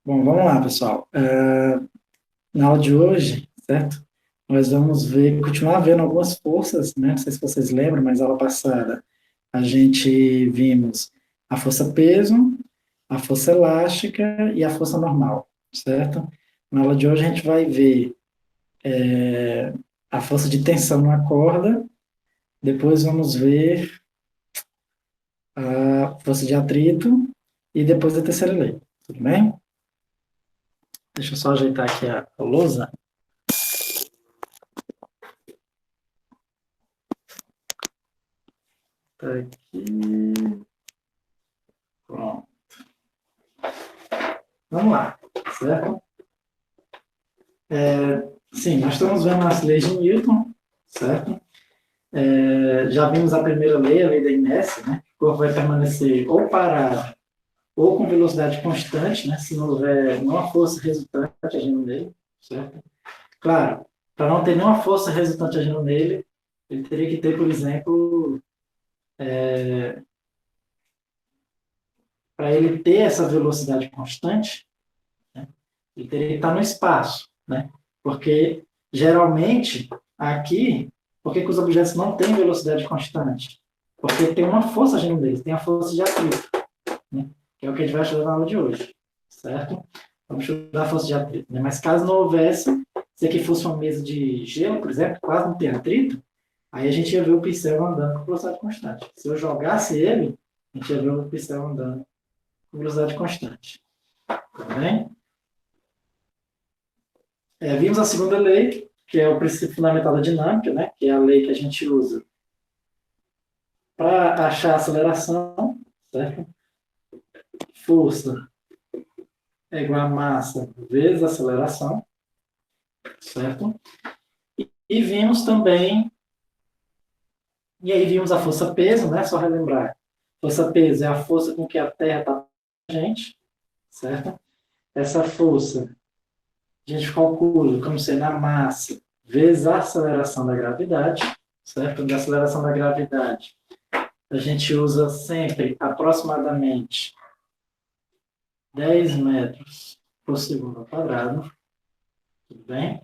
Bom, vamos lá, pessoal. Na aula de hoje, certo? Nós vamos continuar vendo algumas forças, né? Não sei se vocês lembram, mas na aula passada a gente vimos a força peso, a força elástica e a força normal, certo? Na aula de hoje a gente vai ver a força de tensão na corda, depois vamos ver a força de atrito e depois a terceira lei, tudo bem? Deixa eu só ajeitar aqui a lousa. Tá aqui. Pronto. Vamos lá, certo? Sim, nós estamos vendo as leis de Newton, certo? Já vimos a primeira lei, a lei da inércia, né? O corpo vai permanecer ou parado ou com velocidade constante, né? Se não houver nenhuma força resultante agindo nele, certo? Claro, para não ter nenhuma força resultante agindo nele, ele teria que ter, por exemplo, para ele ter essa velocidade constante, né? Ele teria que estar no espaço, né? Porque, geralmente, aqui, por que os objetos não têm velocidade constante? Porque tem uma força agindo neles, tem a força de atrito, né? Que é o que a gente vai estudar na aula de hoje, certo? Vamos estudar a força de atrito, né? Mas caso não houvesse, se aqui fosse uma mesa de gelo, por exemplo, quase não tem atrito, aí a gente ia ver o pincel andando com velocidade constante. Se eu jogasse ele, a gente ia ver o pincel andando com velocidade constante. Tá bem? Vimos a segunda lei, que é o princípio fundamental da dinâmica, né? Que é a lei que a gente usa para achar a aceleração, certo? Força é igual a massa vezes a aceleração, certo? E vimos também, e aí vimos a força-peso, né? Só relembrar. Força-peso é a força com que a Terra está a gente, certo? Essa força a gente calcula como sendo a massa vezes a aceleração da gravidade, certo? Da aceleração da gravidade a gente usa sempre aproximadamente 10 metros por segundo ao quadrado, tudo bem?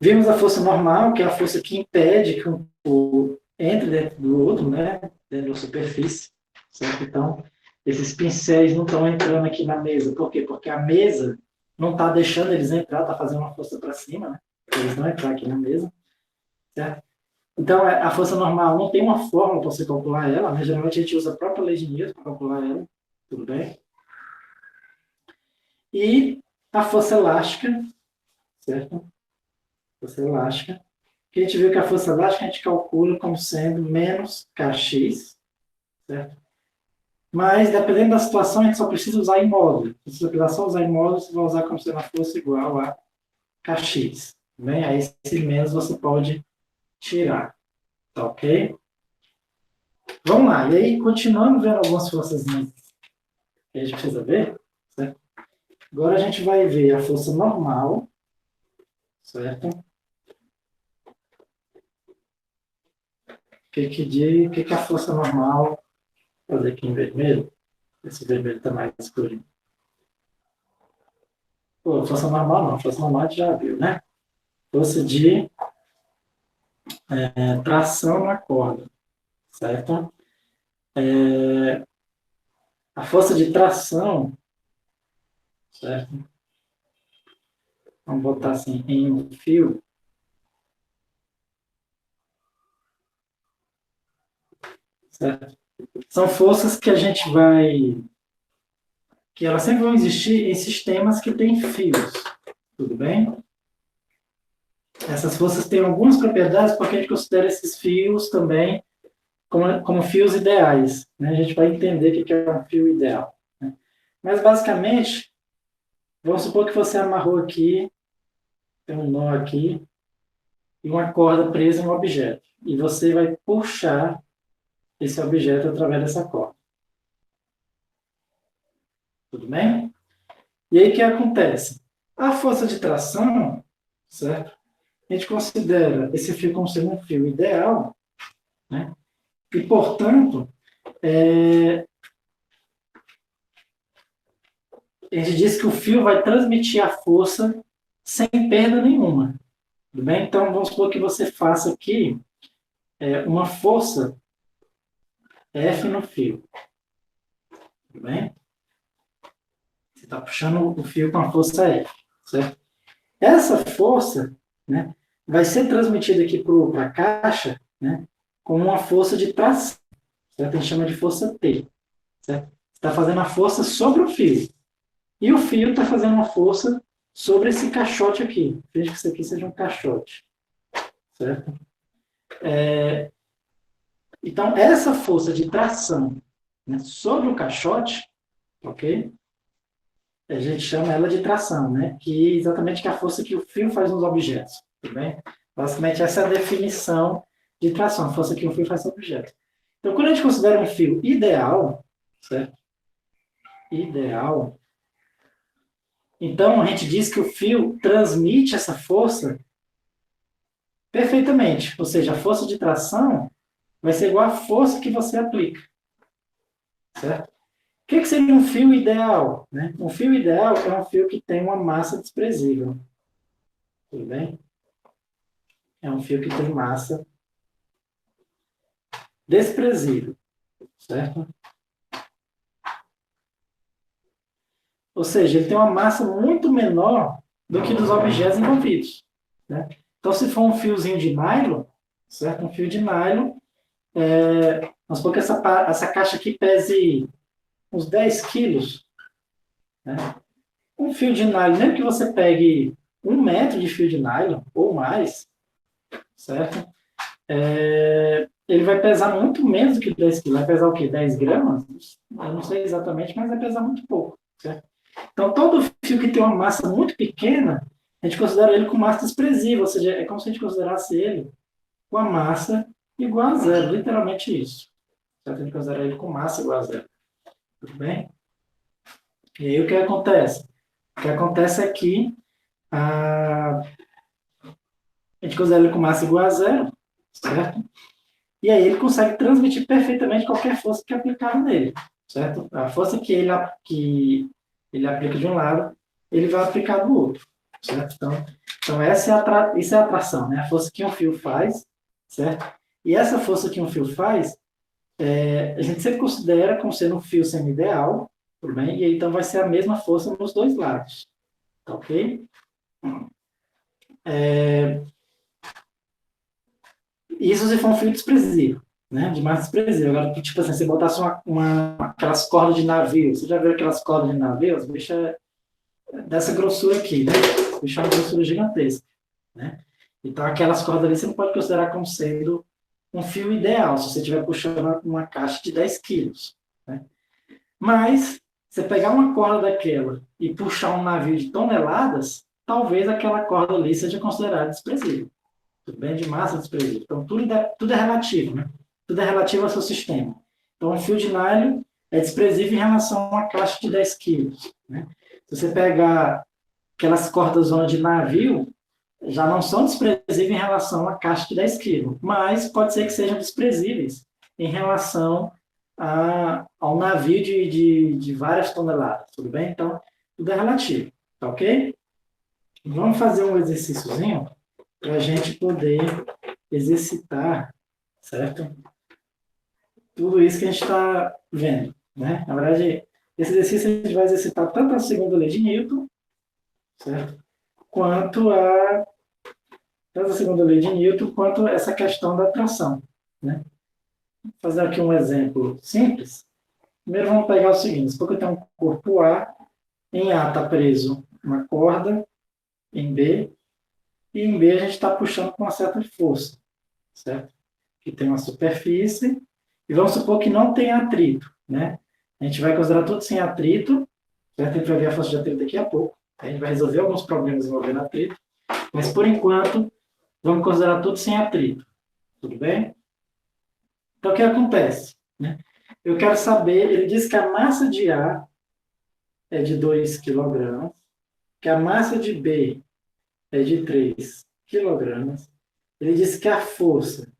Vimos a força normal, que é a força que impede que um corpo entre dentro do outro, né? Dentro da superfície, certo? Então, esses pincéis não estão entrando aqui na mesa. Por quê? Porque a mesa não está deixando eles entrar, está fazendo uma força para cima, né? Eles não entrar aqui na mesa, certo? Então, a força normal não tem uma fórmula para você calcular ela, mas geralmente a gente usa a própria lei de Newton para calcular ela, tudo bem? E a força elástica, certo? Força elástica, que a gente viu que a força elástica a gente calcula como sendo menos Kx, certo? Mas, dependendo da situação, a gente só precisa usar imóvel. Se você precisar só usar imóvel, você vai usar como sendo a força igual a Kx. Bem? Aí, esse menos você pode tirar, tá ok? Vamos lá, e aí, continuando vendo algumas forças que a gente precisa ver, certo? Agora a gente vai ver a força normal, certo? O que é a força normal? Vou fazer aqui em vermelho. Esse vermelho está mais escuro. Pô, força normal não, força normal a gente já viu, né? Força de tração na corda, certo? A força de tração, certo? Vamos botar assim, em um fio, certo? São forças que a gente vai que elas sempre vão existir em sistemas que têm fios, tudo bem? Essas forças têm algumas propriedades porque a gente considera esses fios também como fios ideais, né? A gente vai entender o que é um fio ideal, né? Mas, basicamente, vamos supor que você amarrou aqui, tem um nó aqui, e uma corda presa em um objeto. E você vai puxar esse objeto através dessa corda. Tudo bem? E aí o que acontece? A força de tração, certo? A gente considera esse fio como sendo um fio ideal, né? E, portanto, a gente diz que o fio vai transmitir a força sem perda nenhuma. Tudo bem? Então, vamos supor que você faça aqui uma força F no fio. Tudo bem? Você está puxando o fio com a força F, certo? Essa força, né, vai ser transmitida aqui para a caixa, né, como uma força de tração, certo? A gente chama de força T, certo? Você está fazendo a força sobre o fio. E o fio está fazendo uma força sobre esse caixote aqui. Veja que isso aqui seja um caixote, certo? Então, essa força de tração, né, sobre o caixote, ok? A gente chama ela de tração, né? Que é exatamente que é a força que o fio faz nos objetos, tudo bem? Basicamente, essa é a definição de tração, a força que o fio faz nos objetos. Então, quando a gente considera um fio ideal, certo? Ideal, então a gente diz que o fio transmite essa força perfeitamente, ou seja, a força de tração vai ser igual à força que você aplica, certo? O que seria um fio ideal? Né? Um fio ideal é um fio que tem uma massa desprezível. Tudo bem? É um fio que tem massa desprezível. Certo? Ou seja, ele tem uma massa muito menor do que dos objetos envolvidos. Né? Então, se for um fiozinho de nylon, certo? Um fio de nylon, vamos supor que essa caixa aqui pese uns 10 quilos. Né? Um fio de nylon, mesmo que você pegue 1 metro de fio de nylon ou mais, certo? Ele vai pesar muito menos do que 10 quilos. Vai pesar o quê? 10 gramas? Eu não sei exatamente, mas vai pesar muito pouco, certo? Então, todo fio que tem uma massa muito pequena, a gente considera ele com massa desprezível, ou seja, é como se a gente considerasse ele com a massa igual a zero, literalmente isso. Certo? A gente considera ele com massa igual a zero. Tudo bem? E aí o que acontece? O que acontece é que a gente considera ele com massa igual a zero, certo? E aí ele consegue transmitir perfeitamente qualquer força que é aplicada nele, certo? A força que ele aplica de um lado, ele vai aplicar do outro, certo? Então isso é a atração, né? A força que um fio faz, certo? E essa força que um fio faz, a gente sempre considera como sendo um fio semi-ideal, tudo bem? E aí, então vai ser a mesma força nos dois lados, tá ok? Isso se for um fio desprezível, né? De massa desprezível. Agora, tipo assim, você botasse aquelas cordas de navio, você já viu aquelas cordas de navio? As bichas dessa grossura aqui, né? As bichas é uma grossura gigantesca, né? Então, aquelas cordas ali você não pode considerar como sendo um fio ideal, se você estiver puxando uma caixa de 10 quilos, né? Mas, você pegar uma corda daquela e puxar um navio de toneladas, talvez aquela corda ali seja considerada desprezível. Tudo bem? De massa desprezível. Então, tudo é relativo, né? Tudo é relativo ao seu sistema. Então, um fio de nylon é desprezível em relação a uma caixa de 10 quilos. Né? Se você pegar aquelas cordas de navio, já não são desprezíveis em relação a caixa de 10 quilos, mas pode ser que sejam desprezíveis em relação ao navio de várias toneladas, tudo bem? Então, tudo é relativo, tá ok? Vamos fazer um exercíciozinho para a gente poder exercitar, certo? Tudo isso que a gente está vendo, né? Na verdade, esse exercício a gente vai exercitar tanto a segunda lei de Newton, certo? Tanto a segunda lei de Newton, quanto essa questão da atração, né? Vou fazer aqui um exemplo simples. Primeiro vamos pegar o seguinte, porque eu tenho um corpo A, em A está preso uma corda, em B, e em B a gente está puxando com uma certa força, certo? Que tem uma superfície, e vamos supor que não tem atrito, né? A gente vai considerar tudo sem atrito, certo? A gente vai ver a força de atrito daqui a pouco. A gente vai resolver alguns problemas envolvendo atrito, mas por enquanto, vamos considerar tudo sem atrito, tudo bem? Então, o que acontece? Né? Eu quero saber, ele diz que a massa de A é de 2 kg, que a massa de B é de 3 kg, ele diz que a força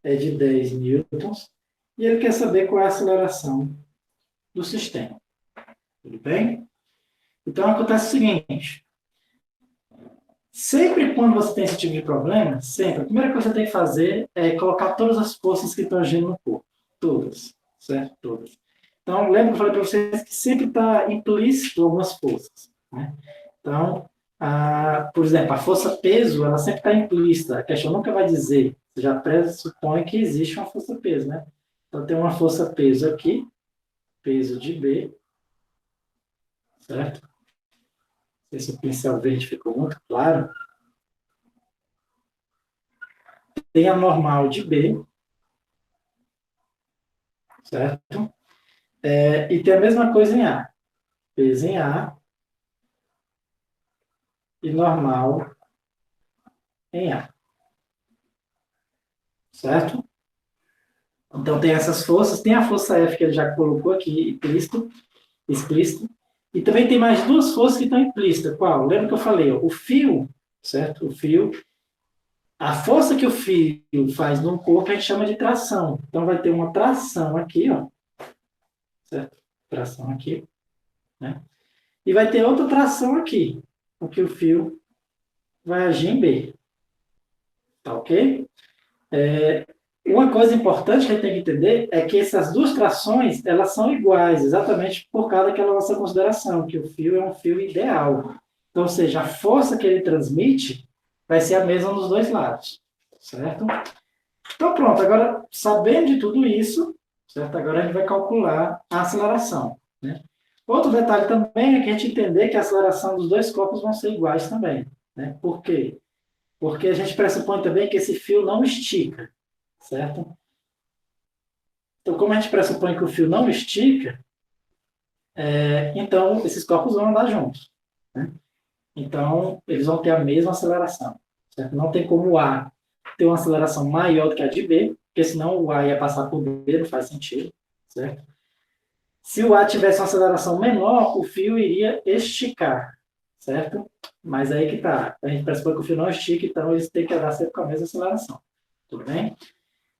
é de 10 newtons, e ele quer saber qual é a aceleração do sistema. Tudo bem? Então, acontece o seguinte, sempre quando você tem esse tipo de problema, sempre, a primeira coisa que você tem que fazer é colocar todas as forças que estão agindo no corpo. Todas, certo? Todas. Então, lembra que eu falei para vocês que sempre está implícito algumas forças, né? Então, por exemplo, a força peso, ela sempre está implícita. A questão nunca vai dizer, você já pressupõe que existe uma força peso, né? Então, tem uma força peso aqui, peso de B, certo? Não sei se o pincel verde ficou muito claro. Tem a normal de B, certo? E tem a mesma coisa em A. Peso em A e normal em A, certo? Então, tem essas forças. Tem a força F que ele já colocou aqui, explícito. E também tem mais duas forças que estão implícitas. Qual? Lembra que eu falei? Ó, o fio, certo? O fio. A força que o fio faz no corpo a gente chama de tração. Então, vai ter uma tração aqui, ó. Certo? Tração aqui. Né? E vai ter outra tração aqui. Porque o fio vai agir em B. Tá ok? Uma coisa importante que a gente tem que entender é que essas duas trações, elas são iguais, exatamente por causa daquela nossa consideração, que o fio é um fio ideal. Então, ou seja, a força que ele transmite vai ser a mesma nos dois lados, certo? Então, pronto, agora, sabendo de tudo isso, certo? Agora a gente vai calcular a aceleração, né? Outro detalhe também é que a gente entender que a aceleração dos dois corpos vão ser iguais também, né? Por quê? Porque a gente pressupõe também que esse fio não estica, certo? Então, como a gente pressupõe que o fio não estica, então esses corpos vão andar juntos, né? Então, eles vão ter a mesma aceleração, certo? Não tem como o A ter uma aceleração maior do que a de B, porque senão o A ia passar por B, não faz sentido, certo? Se o A tivesse uma aceleração menor, o fio iria esticar, certo? Mas aí que tá. A gente pressupõe que o fio não estica, então eles têm que andar sempre com a mesma aceleração. Tudo bem?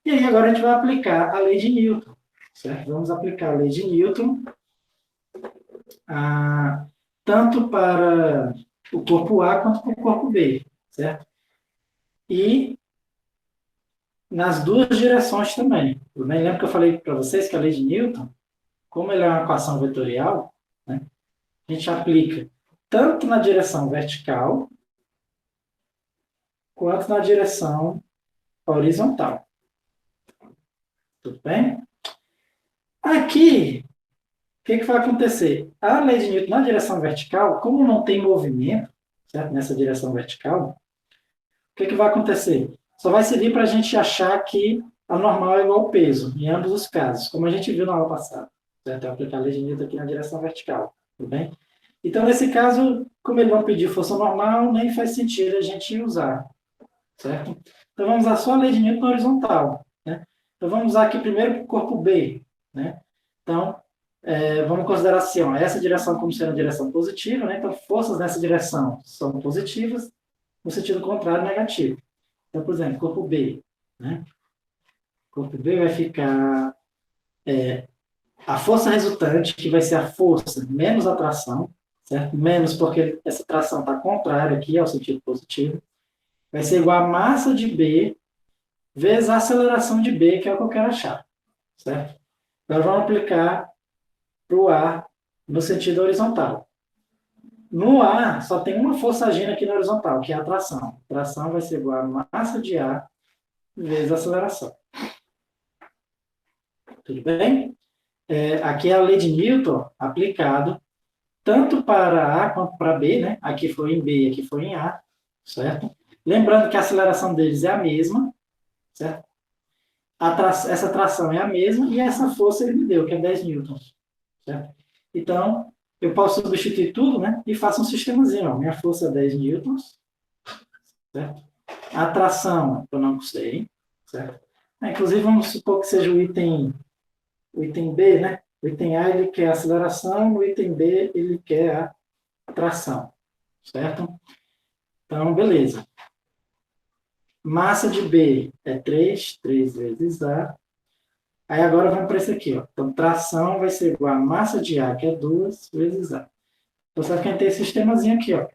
E aí agora a gente vai aplicar a lei de Newton, certo? Vamos aplicar a lei de Newton tanto para o corpo A quanto para o corpo B, certo? E nas duas direções também. Eu nem lembro que eu falei para vocês que a lei de Newton, como ela é uma equação vetorial, né, a gente aplica tanto na direção vertical quanto na direção horizontal. Tudo bem? Aqui, o que vai acontecer? A lei de Newton na direção vertical, como não tem movimento, certo? Nessa direção vertical, o que vai acontecer? Só vai servir para a gente achar que a normal é igual ao peso, em ambos os casos, como a gente viu na aula passada. Certo? Eu aplicar a lei de Newton aqui na direção vertical. Tudo bem? Então, nesse caso, como ele não pediu força normal, nem faz sentido a gente usar. Certo? Então, vamos usar só a lei de Newton horizontal. Né? Então, vamos usar aqui primeiro para o corpo B. Né? Então, vamos considerar assim, ó, essa direção como sendo a direção positiva. Né? Então, forças nessa direção são positivas, no sentido contrário, negativo. Então, por exemplo, corpo B. Né? Corpo B vai ficar a força resultante, que vai ser a força menos a tração, certo? Menos porque essa tração está contrária aqui ao sentido positivo, vai ser igual a massa de B vezes a aceleração de B, que é o que eu quero achar, certo? Agora vamos aplicar para o A no sentido horizontal. No A, só tem uma força agindo aqui na horizontal, que é a tração. A tração vai ser igual a massa de A vezes a aceleração. Tudo bem? Aqui é a lei de Newton aplicado tanto para A quanto para B, né? Aqui foi em B, aqui foi em A, certo? Lembrando que a aceleração deles é a mesma, certo? Essa tração é a mesma e essa força ele me deu, que é 10 newtons, certo? Então, eu posso substituir tudo, né? E faço um sistemazinho, ó. Minha força é 10 newtons, certo? A tração, eu não sei, certo? Inclusive, vamos supor que seja o item B, né? O item A ele quer a aceleração, o item B ele quer a tração, certo? Então, beleza. Massa de B é 3 vezes A. Aí agora vamos para esse aqui, ó. Então, tração vai ser igual a massa de A, que é 2 vezes A. Então, sabe que a gente tem esse sistemazinho aqui, ó.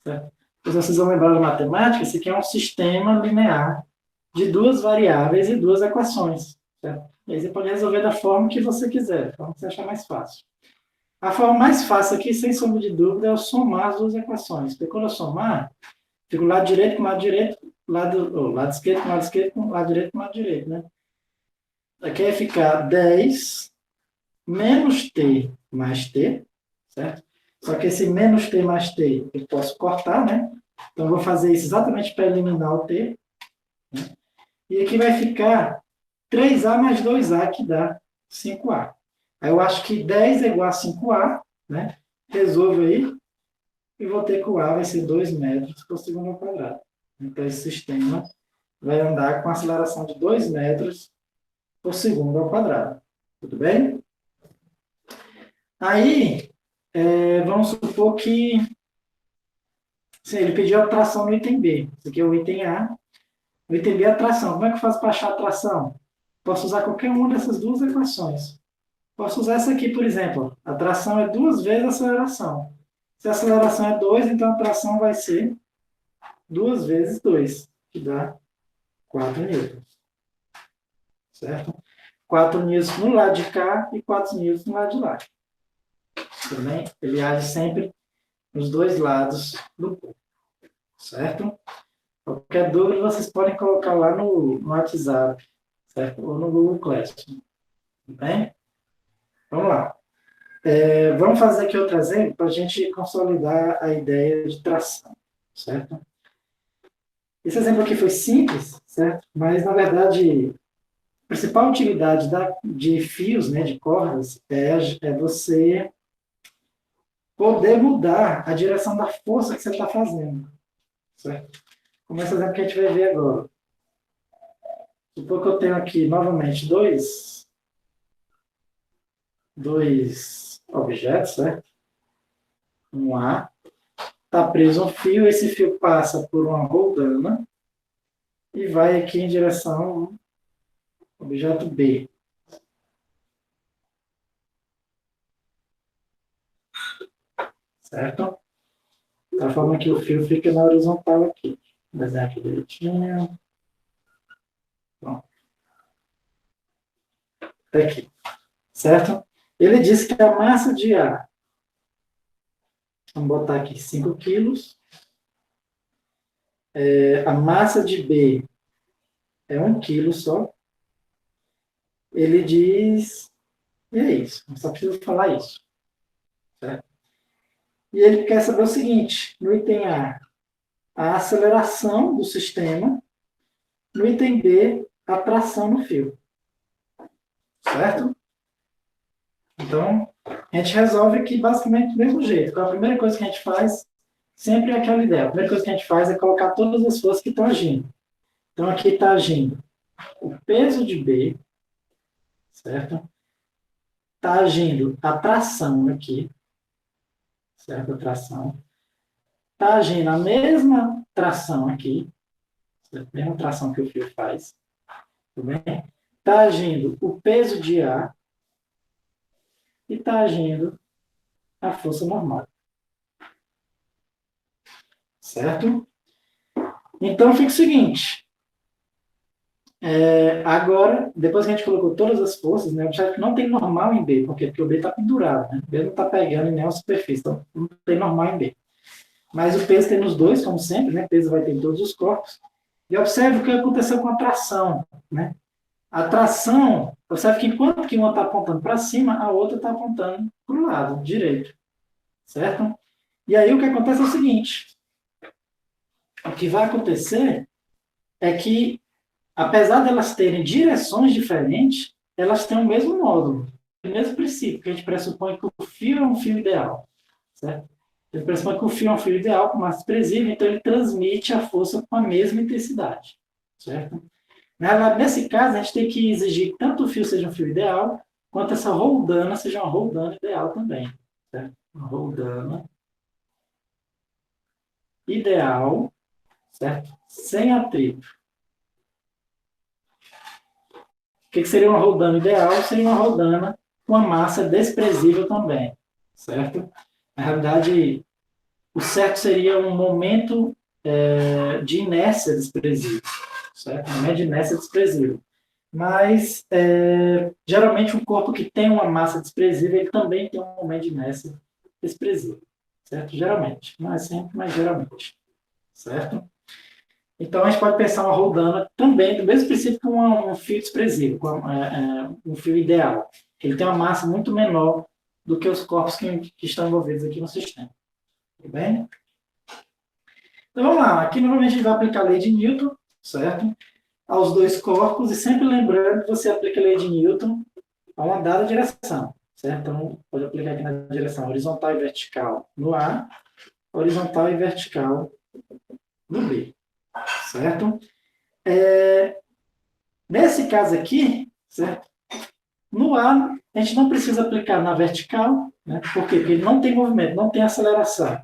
Certo? Então, vocês vão lembrar da matemática, esse aqui é um sistema linear de duas variáveis e duas equações. Certo? E aí você pode resolver da forma que você quiser, da forma que você achar mais fácil. A forma mais fácil aqui, sem sombra de dúvida, é eu somar as duas equações. Porque quando eu somar, fica o lado direito com o lado direito, lado esquerdo com o lado esquerdo, com o lado direito com o lado direito, né? Aqui vai ficar 10 menos t mais t, certo? Só que esse menos t mais t eu posso cortar, né? Então, eu vou fazer isso exatamente para eliminar o t. Né? E aqui vai ficar 3a mais 2a, que dá 5a. Aí eu acho que 10 é igual a 5a, né? Resolvo aí e vou ter que o a vai ser 2 metros por segundo ao quadrado. Então, esse sistema vai andar com aceleração de 2 metros por segundo ao quadrado. Tudo bem? Aí, vamos supor que sim, ele pediu a tração no item B. Esse aqui é o item A. O item B é a tração. Como é que eu faço para achar a tração? Posso usar qualquer uma dessas duas equações. Posso usar essa aqui, por exemplo. A tração é 2 vezes a aceleração. Se a aceleração é 2, então a tração vai ser 2 vezes 2, que dá 4 newtons. Certo? 4 newtons no lado de cá e 4 newtons no lado de lá. Tudo bem? Ele age sempre nos dois lados do corpo. Certo? Qualquer dúvida, vocês podem colocar lá no WhatsApp, certo? Ou no Google Classroom. Tudo bem? Vamos lá. Vamos fazer aqui outro exemplo para a gente consolidar a ideia de tração, certo? Esse exemplo aqui foi simples, certo? Mas, na verdade, a principal utilidade de fios, né, de cordas, é você poder mudar a direção da força que você está fazendo, certo? Como esse exemplo que a gente vai ver agora. Supor que eu tenho aqui, novamente, dois objetos, certo? Um A, está preso um fio, esse fio passa por uma roldana e vai aqui em direção ao objeto B. Certo? Da forma que o fio fica na horizontal aqui. Desenhar aqui direitinho. Pronto. Tá aqui. Certo? Ele disse que a massa de A, vamos botar aqui 5 quilos. A massa de B é 1 quilo só. Ele diz, e é isso, eu só preciso falar isso. Certo? E ele quer saber o seguinte, no item a aceleração do sistema, no item B, a tração no fio. Certo? Então, a gente resolve aqui basicamente do mesmo jeito. Então, a primeira coisa que a gente faz sempre é aquela ideia. A primeira coisa que a gente faz é colocar todas as forças que estão agindo. Então, aqui está agindo o peso de B, certo? Está agindo a tração aqui, certo? A tração. Está agindo a mesma tração aqui, certo? A mesma tração que o fio faz. Tudo bem? Está agindo o peso de A e está agindo a força normal. Certo? Então, fica o seguinte. Agora, depois que a gente colocou todas as forças, né, observe que não tem normal em B, porque o B está pendurado, né? O B não está pegando em nenhuma superfície, então não tem normal em B. Mas o peso tem nos dois, como sempre, né? O peso vai ter em todos os corpos. E observe o que aconteceu com a tração, né? A tração, observe que enquanto que uma está apontando para cima, a outra está apontando para o lado direito, certo? E aí o que acontece é o seguinte, o que vai acontecer é que apesar de elas terem direções diferentes, elas têm o mesmo módulo, o mesmo princípio, que a gente pressupõe que o fio é um fio ideal. Certo? A gente pressupõe que o fio é um fio ideal, com massa expressiva, então ele transmite a força com a mesma intensidade. Certo? Nesse caso, a gente tem que exigir que tanto o fio seja um fio ideal, quanto essa roldana seja uma roldana ideal também. Certo? Uma roldana ideal, certo? Sem atrito. O que seria uma roldana ideal? Seria uma roldana com a massa desprezível também, certo? Na realidade, o certo seria um momento de inércia desprezível, certo? Um momento de inércia desprezível. Mas, geralmente, um corpo que tem uma massa desprezível, ele também tem um momento de inércia desprezível, certo? Geralmente. Não é sempre, mas geralmente, certo? Então, a gente pode pensar uma roldana também, do mesmo princípio que um fio desprezível, um fio ideal. Ele tem uma massa muito menor do que os corpos que estão envolvidos aqui no sistema. Tudo bem? Então, vamos lá. Aqui, novamente, a gente vai aplicar a lei de Newton, certo? Aos dois corpos, e sempre lembrando que você aplica a lei de Newton a uma dada direção, certo? Então, pode aplicar aqui na direção horizontal e vertical no A, horizontal e vertical no B, certo? Nesse caso aqui, certo? No A, a gente não precisa aplicar na vertical, né? Por quê? Porque ele não tem movimento, não tem aceleração.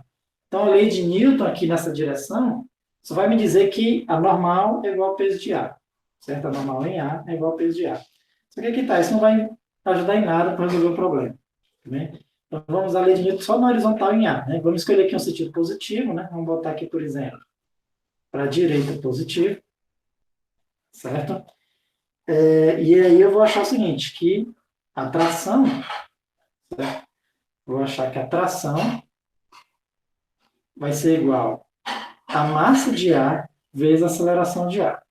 Então, a lei de Newton aqui nessa direção só vai me dizer que a normal é igual ao peso de A, certo? A normal em A é igual ao peso de A. Só que aqui está, isso não vai ajudar em nada para resolver o problema. Né? Então, vamos usar a lei de Newton só na horizontal em A. Né? Vamos escolher aqui um sentido positivo, né? Vamos botar aqui, por exemplo, para a direita positivo, certo? E aí eu vou achar o seguinte, que a tração, certo? Vou achar que a tração vai ser igual a massa de A vezes a aceleração de A,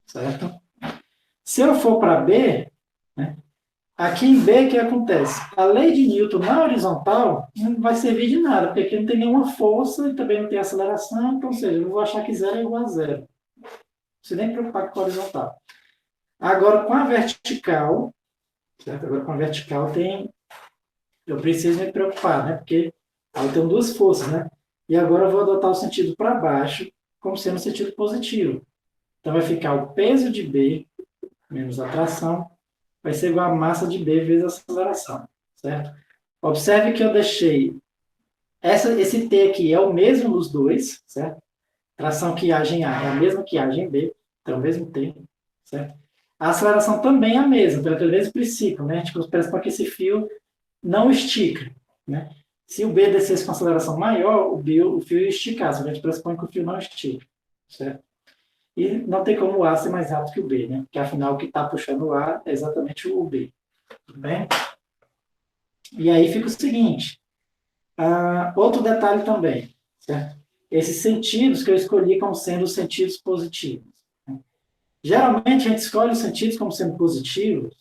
certo? Se eu for para B, né, aqui em B, o que acontece? A lei de Newton na horizontal não vai servir de nada, porque aqui não tem nenhuma força e também não tem aceleração, então, ou seja, eu vou achar que zero é igual a zero. Não precisa nem preocupar com a horizontal. Agora, com a vertical, certo? Agora, com a vertical, eu preciso me preocupar, né? Porque aí eu tenho duas forças, né? E agora eu vou adotar o sentido para baixo, como sendo o sentido positivo. Então, vai ficar o peso de B menos a tração, vai ser igual a massa de B vezes a aceleração, certo? Observe que eu deixei esse T aqui é o mesmo nos dois, certo? Tração que age em A é a mesma que age em B, então é o mesmo T, certo? A aceleração também é a mesma, pelo mesmo princípio, né? A gente pressupõe que esse fio não estica, né? Se o B descesse com aceleração maior, o fio ia esticar, a gente pressupõe que o fio não estica, certo? E não tem como o A ser mais rápido que o B, né? Porque afinal o que está puxando o A é exatamente o B, tudo bem? E aí fica o seguinte, outro detalhe também, certo? Esses sentidos que eu escolhi como sendo os sentidos positivos. Né? Geralmente a gente escolhe os sentidos como sendo positivos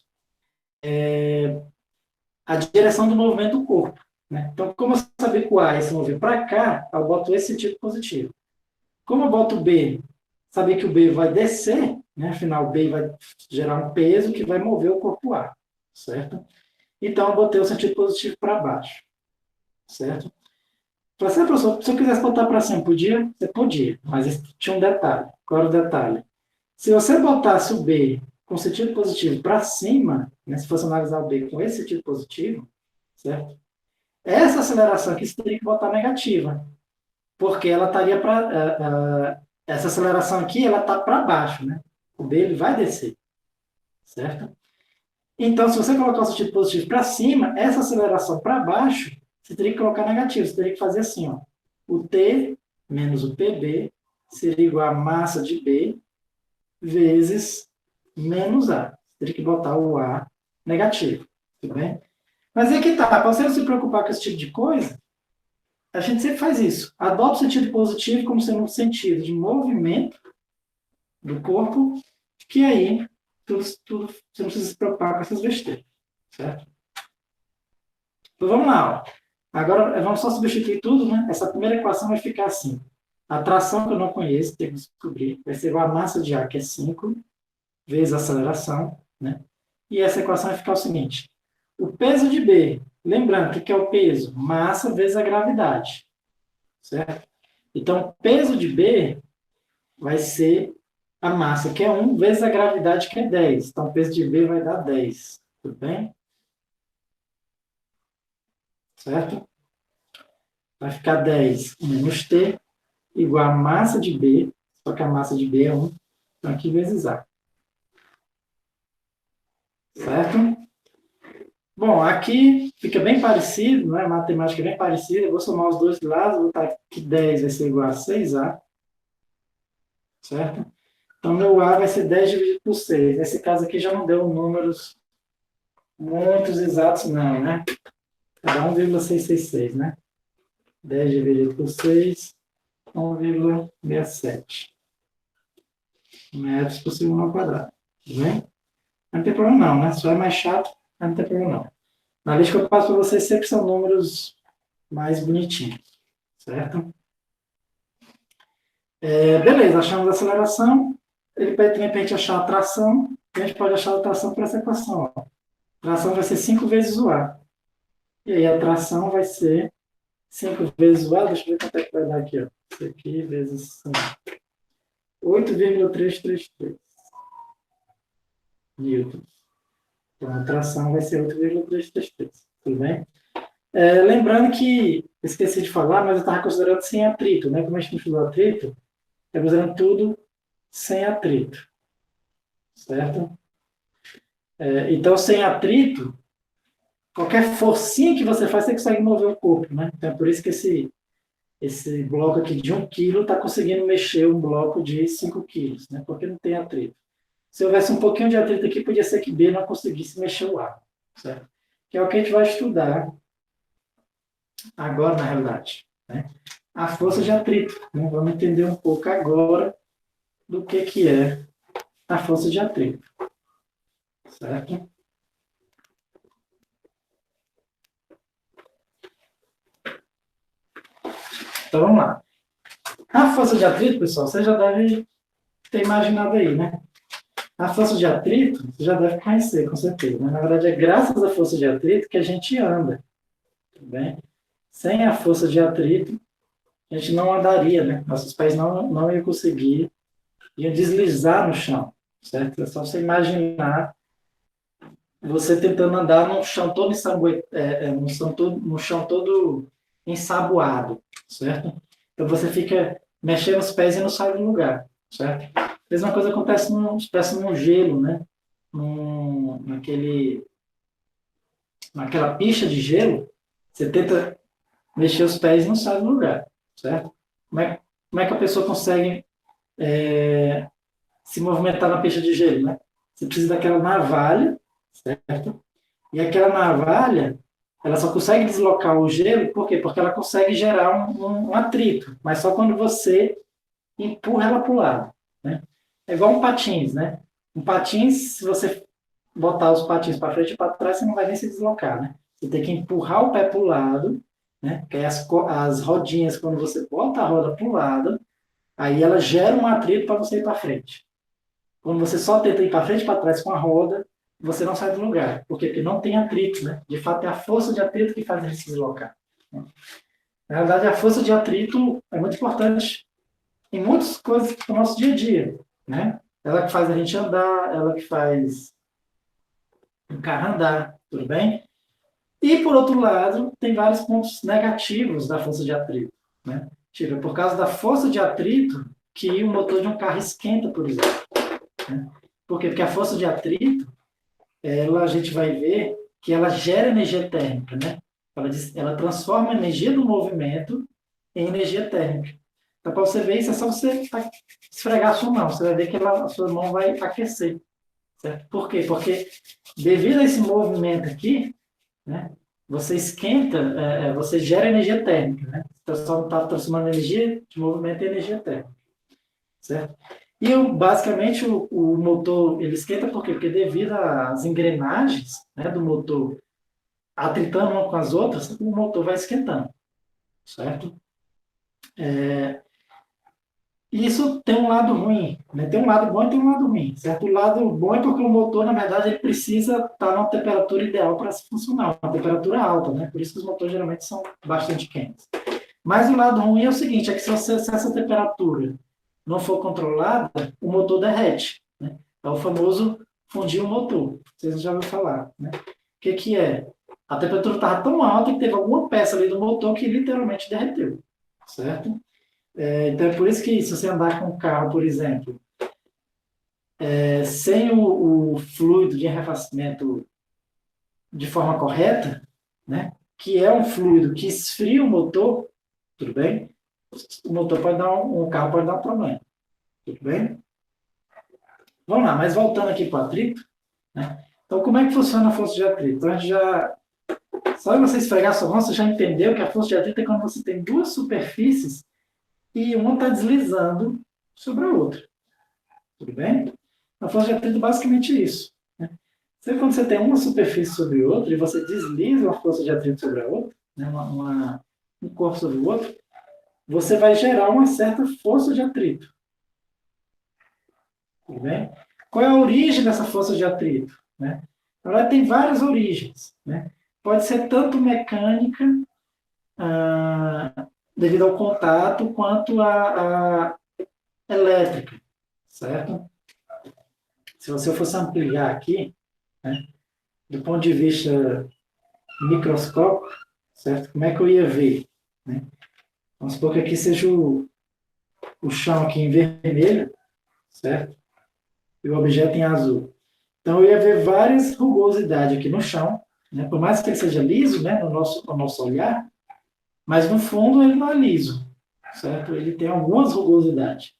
a direção do movimento do corpo. Né? Então, como eu saber que o A ia se mover para cá, eu boto esse sentido positivo. Como eu boto o B, saber que o B vai descer, né? Afinal, o B vai gerar um peso que vai mover o corpo A, certo? Então, eu botei o sentido positivo para baixo, certo? Falei, professor, se eu quisesse botar para cima, podia? Você podia, mas tinha um detalhe. Qual era o detalhe? Se você botasse o B com sentido positivo para cima, né, se fosse analisar o B com esse sentido positivo, certo? Essa aceleração aqui você teria que botar negativa, porque ela estaria para... essa aceleração aqui, ela está para baixo, né? O B ele vai descer, certo? Então, se você colocar o sentido positivo para cima, essa aceleração para baixo, você teria que colocar negativo. Você teria que fazer assim, ó. O T menos o PB seria igual a massa de B vezes menos A. Você teria que botar o A negativo, tudo bem? Mas é que tá, para você não se preocupar com esse tipo de coisa, a gente sempre faz isso. Adota o sentido positivo como sendo um sentido de movimento do corpo, que aí tudo, você não precisa se preocupar com essas besteiras, certo? Então vamos lá. Ó. Agora vamos só substituir tudo, né? Essa primeira equação vai ficar assim. A tração que eu não conheço, tenho que descobrir, vai ser igual a massa de ar, que é 5, vezes a aceleração, né? E essa equação vai ficar o seguinte. O peso de B, lembrando, o que é o peso? Massa vezes a gravidade, certo? Então, o peso de B vai ser a massa, que é 1, vezes a gravidade, que é 10. Então, o peso de B vai dar 10. Tudo bem? Certo? Vai ficar 10 menos T igual a massa de B, só que a massa de B é 1, então aqui vezes A. Certo? Bom, aqui fica bem parecido, né? A matemática é bem parecida. Eu vou somar os dois lados, vou botar que 10 vai ser igual a 6A, certo? Então, meu A vai ser 10 dividido por 6. Nesse caso aqui já não deu números muitos exatos, não, né? Dá 1,666, né? 10 dividido por 6, 1,67 metros por segundo ao quadrado. Tudo bem? Não tem problema não, né? Só é mais chato, mas não tem problema não. Na lista que eu passo para vocês sempre são números mais bonitinhos, certo? Beleza, achamos a aceleração. Ele pede também para a gente achar a tração. A gente pode achar a tração por essa equação. Ó. A tração vai ser 5 vezes o A. E aí a tração vai ser 5 vezes o A. Deixa eu ver quanto é que vai dar aqui. Ó. Isso aqui vezes 5. 8,333 newtons. Então a tração vai ser 8,333. Tudo bem? Lembrando que, esqueci de falar, mas eu estava considerando sem atrito. Né? Como a gente não estudou atrito, é considerando tudo sem atrito. Certo? Então, sem atrito, qualquer forcinha que você faz, você consegue mover o corpo, né? Então, é por isso que esse bloco aqui de 1 quilo está conseguindo mexer um bloco de 5 quilos, né? Porque não tem atrito. Se houvesse um pouquinho de atrito aqui, podia ser que B não conseguisse mexer o ar, certo? Que é o que a gente vai estudar agora, na realidade, né? A força de atrito, né? Vamos entender um pouco agora do que é a força de atrito, certo? Então, vamos lá. A força de atrito, pessoal, você já deve ter imaginado aí, né? A força de atrito, você já deve conhecer, com certeza. Né? Na verdade, é graças à força de atrito que a gente anda. Tudo bem? Sem a força de atrito, a gente não andaria, né? Nossos pés não iam conseguir, iam deslizar no chão, certo? É só você imaginar você tentando andar num chão todo no chão todo ensaboado, certo? Então você fica mexendo os pés e não sai do lugar, certo? A mesma coisa acontece no gelo, né? Naquela pista de gelo, você tenta mexer os pés e não sai do lugar, certo? Como é que a pessoa consegue se movimentar na pista de gelo, né? Você precisa daquela navalha, certo? E aquela navalha, ela só consegue deslocar o gelo, por quê? Porque ela consegue gerar um atrito, mas só quando você empurra ela para o lado, né? É igual um patins, né? Um patins, se você botar os patins para frente e para trás, você não vai nem se deslocar, né? Você tem que empurrar o pé para o lado, né? Porque as rodinhas, quando você bota a roda para o lado, aí ela gera um atrito para você ir para frente. Quando você só tenta ir para frente e para trás com a roda, você não sai do lugar. Por quê? Porque não tem atrito, né? De fato, é a força de atrito que faz a gente se deslocar. Na verdade, a força de atrito é muito importante em muitas coisas do nosso dia a dia, né? Ela que faz a gente andar, ela que faz o carro andar, tudo bem? E, por outro lado, tem vários pontos negativos da força de atrito, né? Tipo, é por causa da força de atrito que o motor de um carro esquenta, por exemplo. Né? Por quê? Porque a força de atrito, a gente vai ver que ela gera energia térmica, né? Ela transforma a energia do movimento em energia térmica. Então, para você ver isso, é só você esfregar a sua mão. Você vai ver que a sua mão vai aquecer. Certo? Por quê? Porque devido a esse movimento aqui, né, você esquenta, você gera energia térmica. Né? Então, só está transformando energia de movimento em energia térmica. Certo? E basicamente o motor ele esquenta por quê? Porque devido às engrenagens, né, do motor atritando uma com as outras, o motor vai esquentando. Certo? E isso tem um lado ruim, né? Tem um lado bom e tem um lado ruim, certo? O lado bom é porque o motor, na verdade, ele precisa estar numa temperatura ideal para se funcionar, uma temperatura alta, né? Por isso que os motores geralmente são bastante quentes. Mas o lado ruim é o seguinte, é que se essa temperatura não for controlada, o motor derrete, né? É o famoso fundir o motor, vocês já ouviram falar, né? O que é? A temperatura estava tão alta que teve alguma peça ali do motor que literalmente derreteu, certo? Então, é por isso que se você andar com um carro, por exemplo, sem o fluido de arrefecimento de forma correta, né, que é um fluido que esfria o motor, tudo bem? O motor pode dar o carro pode dar um problema, tudo bem? Vamos lá, mas voltando aqui para o atrito, né? Então, como é que funciona a força de atrito? Então, a gente já, só você esfregar a sua mão, você já entendeu que a força de atrito é quando você tem duas superfícies e uma está deslizando sobre a outra, tudo bem? A força de atrito é basicamente isso. Né? Sempre quando você tem uma superfície sobre outra e você desliza uma força de atrito sobre a outra, né? Um corpo sobre o outro, você vai gerar uma certa força de atrito. Tudo bem? Qual é a origem dessa força de atrito? Né? Ela tem várias origens. Né? Pode ser tanto mecânica, devido ao contato, quanto a elétrica, certo? Se você fosse ampliar aqui, né, do ponto de vista microscópico, certo? Como é que eu ia ver? Né? Vamos supor que aqui seja o chão aqui em vermelho, certo? E o objeto em azul. Então, eu ia ver várias rugosidades aqui no chão, né? Por mais que ele seja liso, né, no nosso olhar, mas no fundo ele não é liso, certo? Ele tem algumas rugosidades,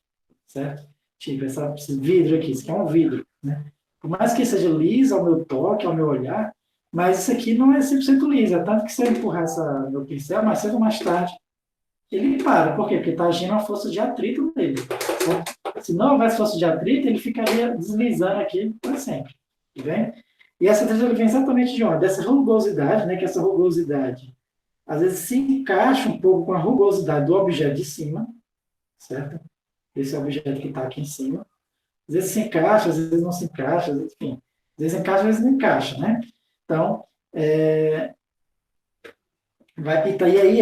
certo? Tipo, esse vidro aqui, isso aqui é um vidro, né? Por mais que seja liso ao meu toque, ao meu olhar, mas isso aqui não é 100% liso, é tanto que se eu empurrar meu pincel, mais cedo ou mais tarde, ele para. Por quê? Porque está agindo uma força de atrito nele. Certo? Se não houvesse força de atrito, ele ficaria deslizando aqui para sempre. Tá vendo? E essa atrito vem exatamente de onde? Dessa rugosidade, né? Que essa rugosidade, às vezes, se encaixa um pouco com a rugosidade do objeto de cima, certo? Esse objeto que está aqui em cima. Às vezes se encaixa, às vezes não se encaixa, enfim. Às vezes encaixa, às vezes não encaixa, né? Então, e aí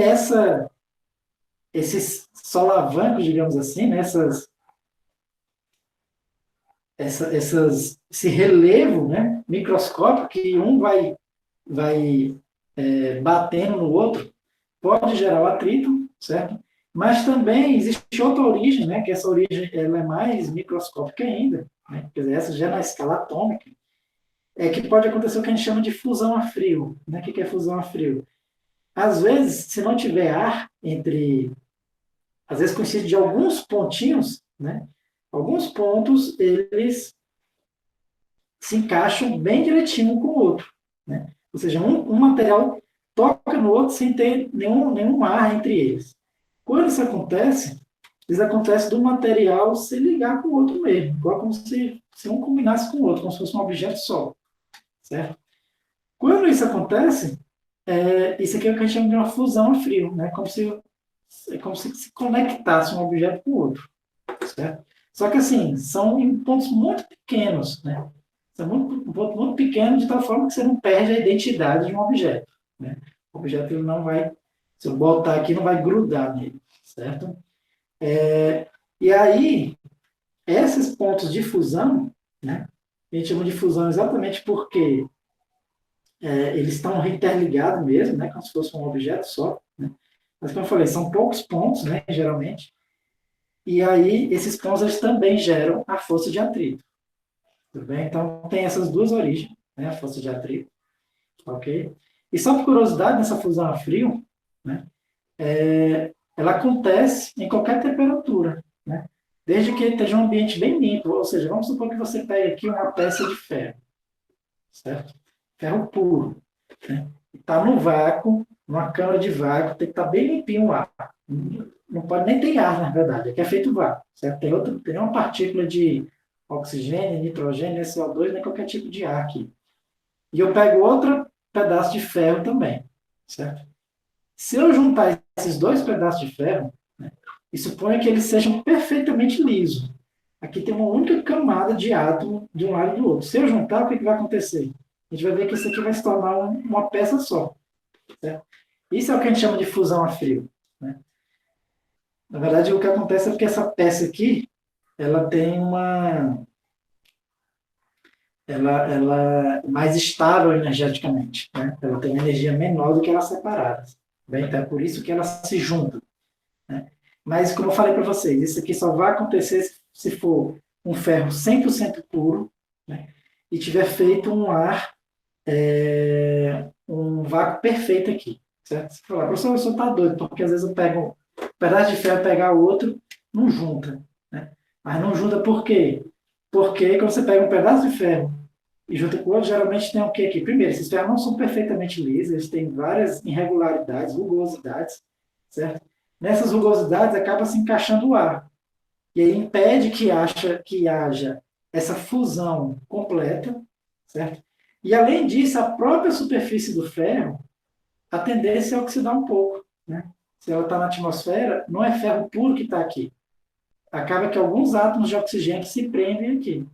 esses solavancos, digamos assim, né? Esse relevo, né? Microscópico, que um vai batendo no outro, pode gerar o atrito, certo? Mas também existe outra origem, né? Que essa origem ela é mais microscópica ainda, né? Quer dizer, essa já é na escala atômica, é que pode acontecer o que a gente chama de fusão a frio. Né? O que é fusão a frio? Às vezes, se não tiver ar entre, às vezes coincide de alguns pontinhos, né? Alguns pontos eles se encaixam bem direitinho um com o outro, né? Ou seja, um material toca no outro sem ter nenhum ar entre eles. Quando isso acontece do material se ligar com o outro mesmo, igual como se um combinasse com o outro, como se fosse um objeto só, certo? Quando isso acontece, isso aqui é o que a gente chama de uma fusão a frio, né? É como se conectasse um objeto com o outro, certo? Só que assim, são em pontos muito pequenos, né? São um ponto muito pequeno de tal forma que você não perde a identidade de um objeto, né? O objeto ele não vai, se eu botar aqui, não vai grudar nele, certo? E aí, esses pontos de fusão, né? A gente chama de fusão exatamente porque eles estão interligados mesmo, né? Como se fosse um objeto só, né? Mas, como eu falei, são poucos pontos, né? Geralmente. E aí, esses pontos eles também geram a força de atrito. Tudo bem? Então, tem essas duas origens, né? A força de atrito, ok? E só por curiosidade, nessa fusão a frio, né? Ela acontece em qualquer temperatura, né? Desde que esteja um ambiente bem limpo, ou seja, vamos supor que você pegue aqui uma peça de ferro, certo? Ferro puro, né? Está no vácuo, numa câmara de vácuo, tem que estar bem limpinho o ar. Não pode nem ter ar, na verdade, aqui é feito vácuo, certo? Tem uma partícula de oxigênio, nitrogênio, CO2, nem qualquer tipo de ar aqui. E eu pego outro pedaço de ferro também, certo? Se eu juntar esses dois pedaços de ferro, né, e suponha que eles sejam perfeitamente lisos. Aqui tem uma única camada de átomo de um lado e do outro. Se eu juntar, o que vai acontecer? A gente vai ver que isso aqui vai se tornar uma peça só. Certo? Isso é o que a gente chama de fusão a frio. Né? Na verdade, o que acontece é que essa peça aqui, ela tem ela é mais estável energeticamente. Né? Ela tem uma energia menor do que elas separadas. Bem? Então, é por isso que elas se juntam. Né? Mas, como eu falei para vocês, isso aqui só vai acontecer se for um ferro 100% puro, né? E tiver feito um ar um vácuo perfeito aqui, certo? Você fala, professor, você está doido, porque às vezes eu pego um pedaço de ferro, pegar o outro, não junta, né? Mas não junta por quê? Porque quando você pega um pedaço de ferro e junta com o outro, geralmente tem o quê aqui? Primeiro, esses ferros não são perfeitamente lisos, eles têm várias irregularidades, rugosidades, certo? Nessas rugosidades acaba se encaixando o ar. E aí impede que haja essa fusão completa, certo? E além disso, a própria superfície do ferro, a tendência é oxidar um pouco, né? Se ela está na atmosfera, não é ferro puro que está aqui. Acaba que alguns átomos de oxigênio se prendem aqui.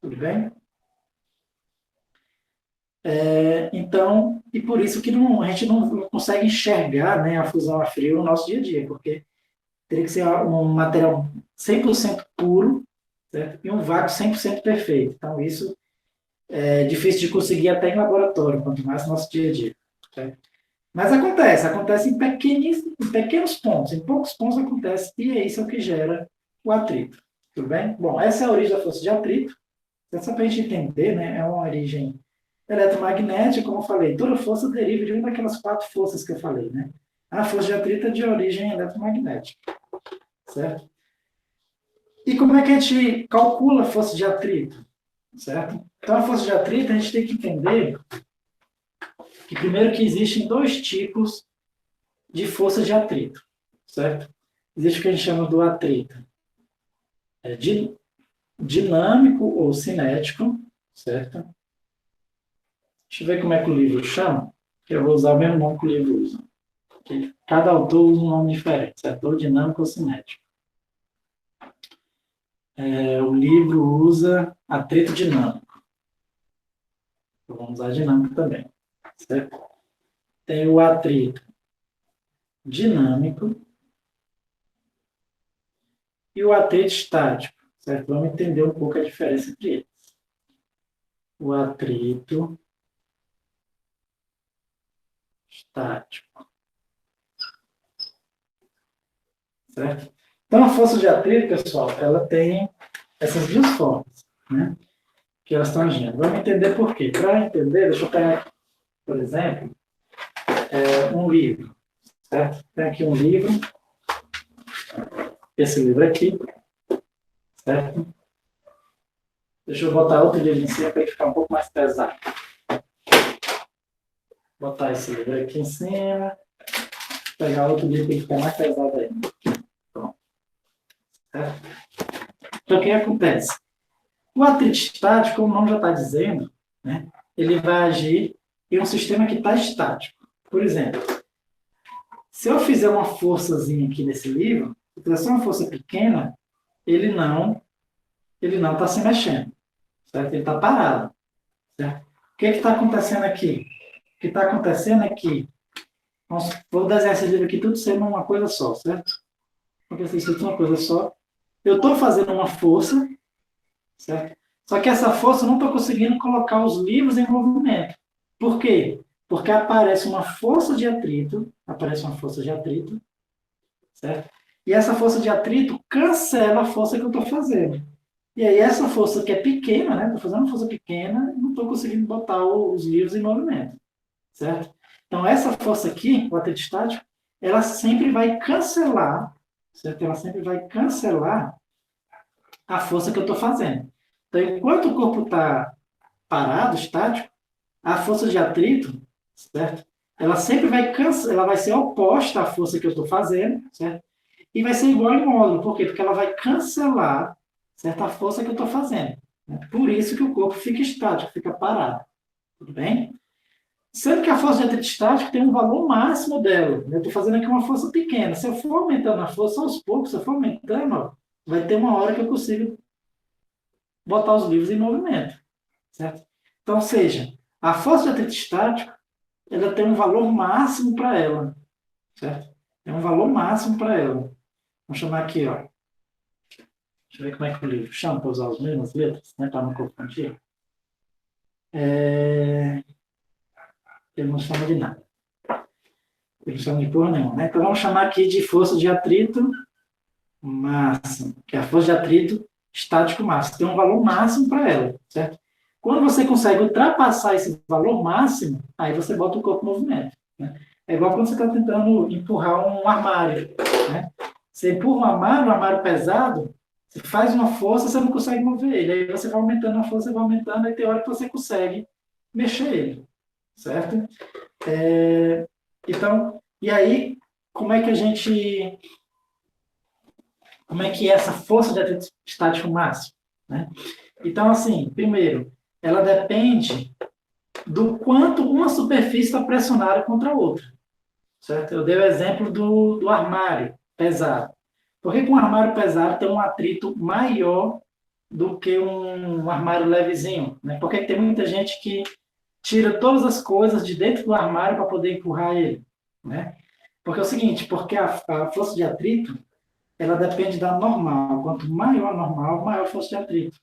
Tudo bem? Então, e por isso que a gente não consegue enxergar, né, a fusão a frio no nosso dia a dia, porque teria que ser um material 100% puro, certo? E um vácuo 100% perfeito. Então, isso é difícil de conseguir até em laboratório, quanto mais no nosso dia a dia. Certo? Mas acontece em pequenos pontos, em poucos pontos acontece, e é isso que gera o atrito. Tudo bem? Bom, essa é a origem da força de atrito. Só para a gente entender, né, é uma origem eletromagnética, como eu falei, toda força deriva de uma daquelas quatro forças que eu falei, né? A força de atrito é de origem eletromagnética, certo? E como é que a gente calcula a força de atrito, certo? Então, a força de atrito, a gente tem que entender que, primeiro, que existem dois tipos de força de atrito, certo? Existe o que a gente chama do atrito dinâmico ou cinético, certo? Deixa eu ver como é que o livro chama, que eu vou usar o mesmo nome que o livro usa. Porque cada autor usa um nome diferente, certo? Ou dinâmico ou cinético. O livro usa atrito dinâmico. Então, vamos usar dinâmico também, certo? Tem o atrito dinâmico e o atrito estático, certo? Vamos entender um pouco a diferença entre eles. O atrito estático, certo? Então, a força de atrito, pessoal, ela tem essas duas formas, né? Que elas estão agindo. Vamos entender por quê. Para entender, deixa eu pegar, por exemplo, um livro, certo? Tem aqui um livro, esse livro aqui, certo? Deixa eu botar outro livro em cima para ele ficar um pouco mais pesado. Botar esse livro aqui em cima, pegar outro livro para ele ficar mais pesado ainda. Pronto. Certo? Então, o que acontece? O atrito estático, como o nome já está dizendo, né, ele vai agir em um sistema que está estático. Por exemplo, se eu fizer uma forçazinha aqui nesse livro, se eu fizer só uma força pequena, ele não está se mexendo, certo? Ele está parado, certo? O que está acontecendo aqui? O que está acontecendo é que, vou desenhar esse livro aqui tudo sendo uma coisa só, certo? Porque se isso é uma coisa só, eu estou fazendo uma força, certo? Só que essa força eu não estou conseguindo colocar os livros em movimento. Por quê? Porque aparece uma força de atrito, certo? E essa força de atrito cancela a força que eu estou fazendo. E aí essa força que é pequena, né? Estou fazendo uma força pequena, não estou conseguindo botar os livros em movimento, certo? Então essa força aqui, o atrito estático, ela sempre vai cancelar, certo? Ela sempre vai cancelar a força que eu estou fazendo. Então, enquanto o corpo está parado, estático, a força de atrito, certo? Ela sempre ela vai ser oposta à força que eu estou fazendo, certo? E vai ser igual em módulo. Por quê? Porque ela vai cancelar, certo, a força que eu estou fazendo. Por isso que o corpo fica estático, fica parado. Tudo bem? Sendo que a força de atrito estático tem um valor máximo dela. Eu estou fazendo aqui uma força pequena. Se eu for aumentando a força aos poucos, se eu for aumentando, ó, vai ter uma hora que eu consigo botar os livros em movimento, certo? Então, seja, a força de atrito estático, ela tem um valor máximo para ela, certo? Tem um valor máximo para ela. Vamos chamar aqui, ó. Deixa eu ver como é que o livro chama, para usar as mesmas letras, né, para não confundir. Ele não chama de nada. Ele não chama de porra nenhuma, né? Então, vamos chamar aqui de força de atrito máximo, que é a força de atrito estático máximo. Tem um valor máximo para ela, certo? Quando você consegue ultrapassar esse valor máximo, aí você bota o corpo em movimento. Né? É igual quando você está tentando empurrar um armário. Né? Você empurra um armário pesado, você faz uma força, você não consegue mover ele. Aí você vai aumentando a força, vai aumentando, aí tem hora que você consegue mexer ele. Certo? Então, e aí, como é que a gente... Como é que é essa força de atrito estático máximo? Né? Então, assim, primeiro, ela depende do quanto uma superfície está pressionada contra a outra. Certo? Eu dei o exemplo do armário pesado. Por que um armário pesado tem um atrito maior do que um armário levezinho? Né? Porque tem muita gente que tira todas as coisas de dentro do armário para poder empurrar ele. Né? Porque é o seguinte, porque a força de atrito ela depende da normal. Quanto maior a normal, maior a força de atrito.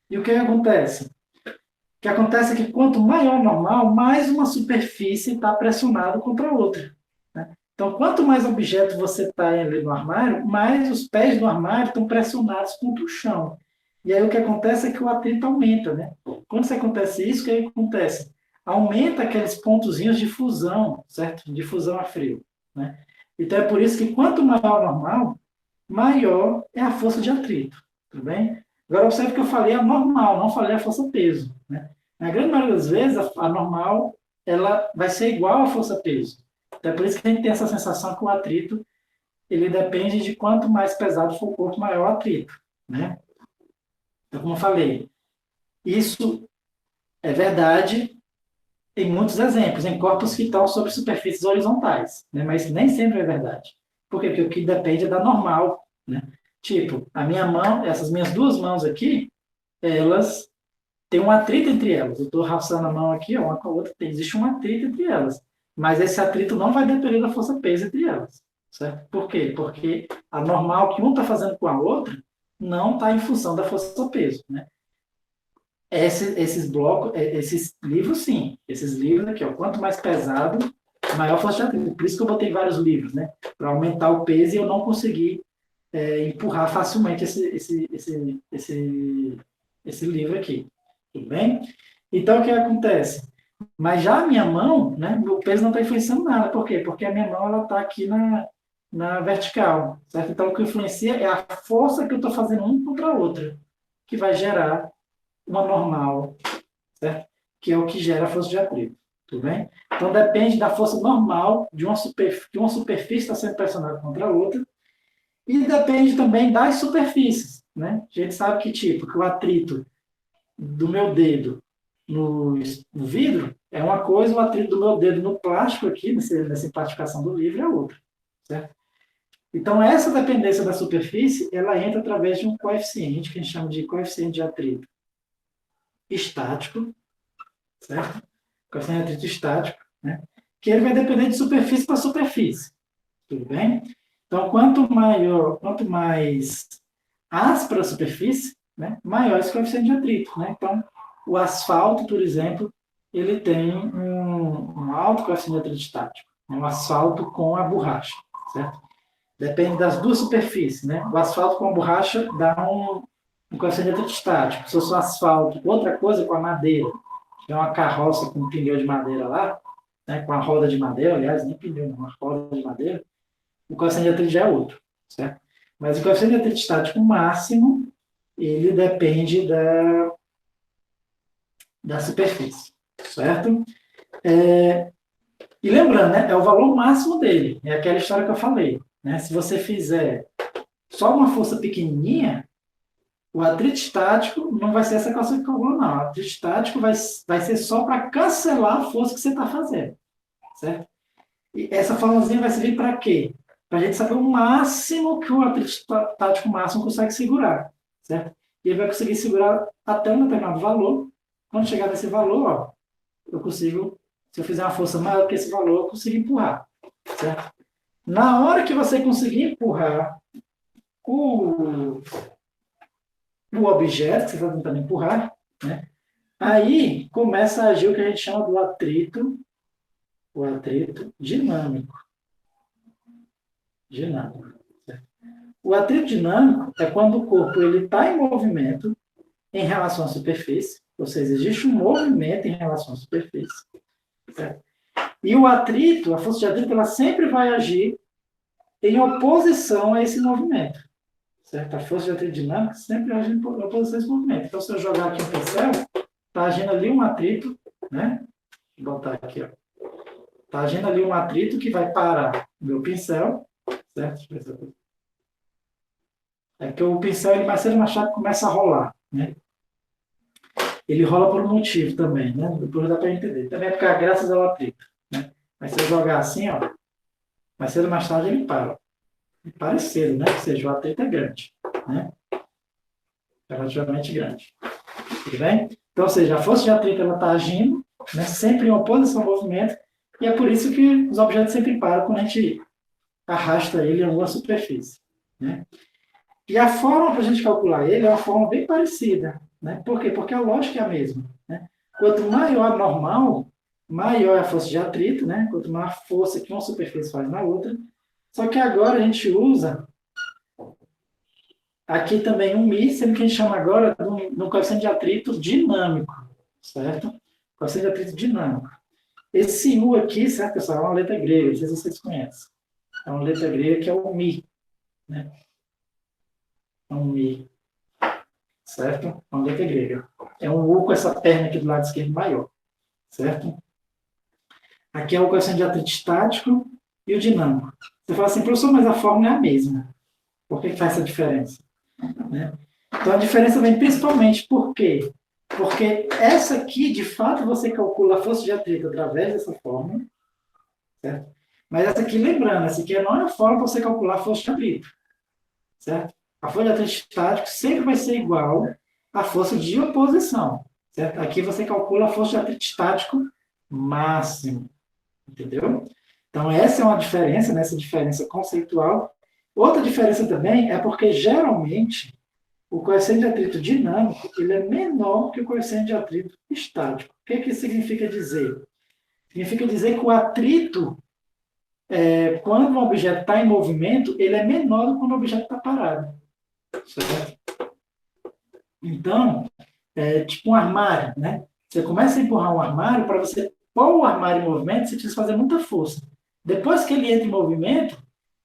E o que acontece? O que acontece é que quanto maior a normal, mais uma superfície está pressionada contra a outra. Né? Então, quanto mais objeto você está ali no armário, mais os pés do armário estão pressionados contra o chão. E aí o que acontece é que o atrito aumenta. Né? Quando isso acontece isso, o que acontece? Aumenta aqueles pontozinhos de fusão, certo? De fusão a frio. Né? Então, é por isso que quanto maior a normal, maior é a força de atrito, tudo bem? Agora, observe que eu falei a normal, não falei a força-peso, né? Na grande maioria das vezes, a normal, ela vai ser igual à força-peso. Então, é por isso que a gente tem essa sensação que o atrito, ele depende de quanto mais pesado for o corpo, maior o atrito, né? Então, como eu falei, isso é verdade em muitos exemplos, em corpos que estão sobre superfícies horizontais, né? Mas nem sempre é verdade. Por quê? Porque o que depende é da normal, né? Tipo, a minha mão, essas minhas duas mãos aqui, elas têm um atrito entre elas. Eu estou raçando a mão aqui, ó, uma com a outra, existe um atrito entre elas. Mas esse atrito não vai depender da força-peso entre elas. Certo? Por quê? Porque a normal que um está fazendo com a outra não está em função da força-peso. Né? Esses blocos, esses livros, sim. Esses livros aqui, ó, quanto mais pesado, maior força de atrito. Por isso que eu botei vários livros, né? Para aumentar o peso e eu não conseguir empurrar facilmente esse livro aqui. Tudo bem? Então, o que acontece? Mas já a minha mão, né, o peso não está influenciando nada. Por quê? Porque a minha mão ela está aqui na vertical. Certo? Então, o que influencia é a força que eu estou fazendo um contra a outra, que vai gerar uma normal, certo? Que é o que gera a força de atrito. Tudo bem? Então, depende da força normal de uma superfície está sendo pressionada contra a outra. E depende também das superfícies, né? A gente sabe que tipo, que o atrito do meu dedo no vidro é uma coisa, o atrito do meu dedo no plástico aqui, nessa plastificação do livro, é outra, certo? Então, essa dependência da superfície, ela entra através de um coeficiente, que a gente chama de coeficiente de atrito estático, certo? Coeficiente de atrito estático, né? Que ele vai depender de superfície para superfície, tudo bem? Então, quanto mais áspera a superfície, né, maior esse coeficiente de atrito. Né? Então, o asfalto, por exemplo, ele tem um alto coeficiente de atrito estático. Né? O asfalto com a borracha, certo? Depende das duas superfícies. Né? O asfalto com a borracha dá um coeficiente de atrito estático. Se fosse o asfalto, outra coisa com a madeira, tem uma carroça com um pneu de madeira lá, né, com a roda de madeira, aliás, nem pneu, uma roda de madeira, o coeficiente de atrito já é outro, certo? Mas o coeficiente de atrito estático máximo, ele depende da superfície, certo? E lembrando, né, é o valor máximo dele, é aquela história que eu falei. Né? Se você fizer só uma força pequenininha, o atrito estático não vai ser essa calça que calculou, não. O atrito estático vai ser só para cancelar a força que você está fazendo, certo? E essa formulazinha vai servir para quê? Para a gente saber o máximo que o atrito estático máximo consegue segurar, certo? E ele vai conseguir segurar até um determinado valor. Quando chegar nesse valor, ó, eu consigo, se eu fizer uma força maior que esse valor, eu consigo empurrar, certo? Na hora que você conseguir empurrar o, o objeto que você está tentando empurrar, né? Aí começa a agir o que a gente chama do atrito, o atrito dinâmico. Dinâmico. Certo? O atrito dinâmico é quando o corpo está em movimento em relação à superfície, Ou seja, existe um movimento em relação à superfície. Certo? E o atrito, a força de atrito, ela sempre vai agir em oposição a esse movimento. Certo? A força de atrito dinâmica sempre age em oposição a esse movimento. Então, se eu jogar aqui um pincel, está agindo ali um atrito, né? Vou botar aqui, ó. Está agindo ali um atrito que vai parar o meu pincel, certo? É que o pincel, ele mais cedo ou mais tarde começa a rolar, né? Ele rola por um motivo também, né? Depois dá para entender. Também é porque graças ao atrito, né? Mas se eu jogar assim, ó, mais cedo ou mais tarde ele para. Ele para cedo, né? Ou seja, o atrito é grande, né? Relativamente grande. Tudo bem? Então, ou seja, a força de atrito ela está agindo, né? Sempre em oposição ao movimento, e é por isso que os objetos sempre param quando a gente arrasta ele em alguma superfície, né? E a forma para a gente calcular ele é uma forma bem parecida, né? Por quê? Porque a lógica é a mesma, né? Quanto maior a normal, maior é a força de atrito, né? Quanto maior a força que uma superfície faz na outra. Só que agora a gente usa aqui também um μ, sendo que a gente chama agora de um coeficiente de atrito dinâmico, certo? Coeficiente de atrito dinâmico. Esse U aqui, certo, pessoal, é uma letra grega, não sei se vocês conhecem. É uma letra grega que é o μ, né? É um μ, certo? É uma letra grega. É um U com essa perna aqui do lado esquerdo maior, certo? Aqui é o coeficiente de atrito estático e o dinâmico. Você fala assim, professor, mas a fórmula é a mesma. Por que faz essa diferença? Né? Então, a diferença vem principalmente por quê? Porque essa aqui, de fato, você calcula a força de atrito através dessa fórmula, certo? Mas essa aqui, lembrando, essa aqui não é a fórmula para você calcular a força de atrito, certo? A força de atrito estático sempre vai ser igual à força de oposição, certo? Aqui você calcula a força de atrito estático máximo, entendeu? Então, essa é uma diferença, né? Essa diferença conceitual. Outra diferença também é porque, geralmente, o coeficiente de atrito dinâmico ele é menor que o coeficiente de atrito estático. O que isso significa dizer? Significa dizer que o atrito, quando um objeto está em movimento, ele é menor do que quando o objeto está parado. Certo? Então, é tipo um armário, né? Você começa a empurrar um armário, para você pôr o armário em movimento, você precisa fazer muita força. Depois que ele entra em movimento,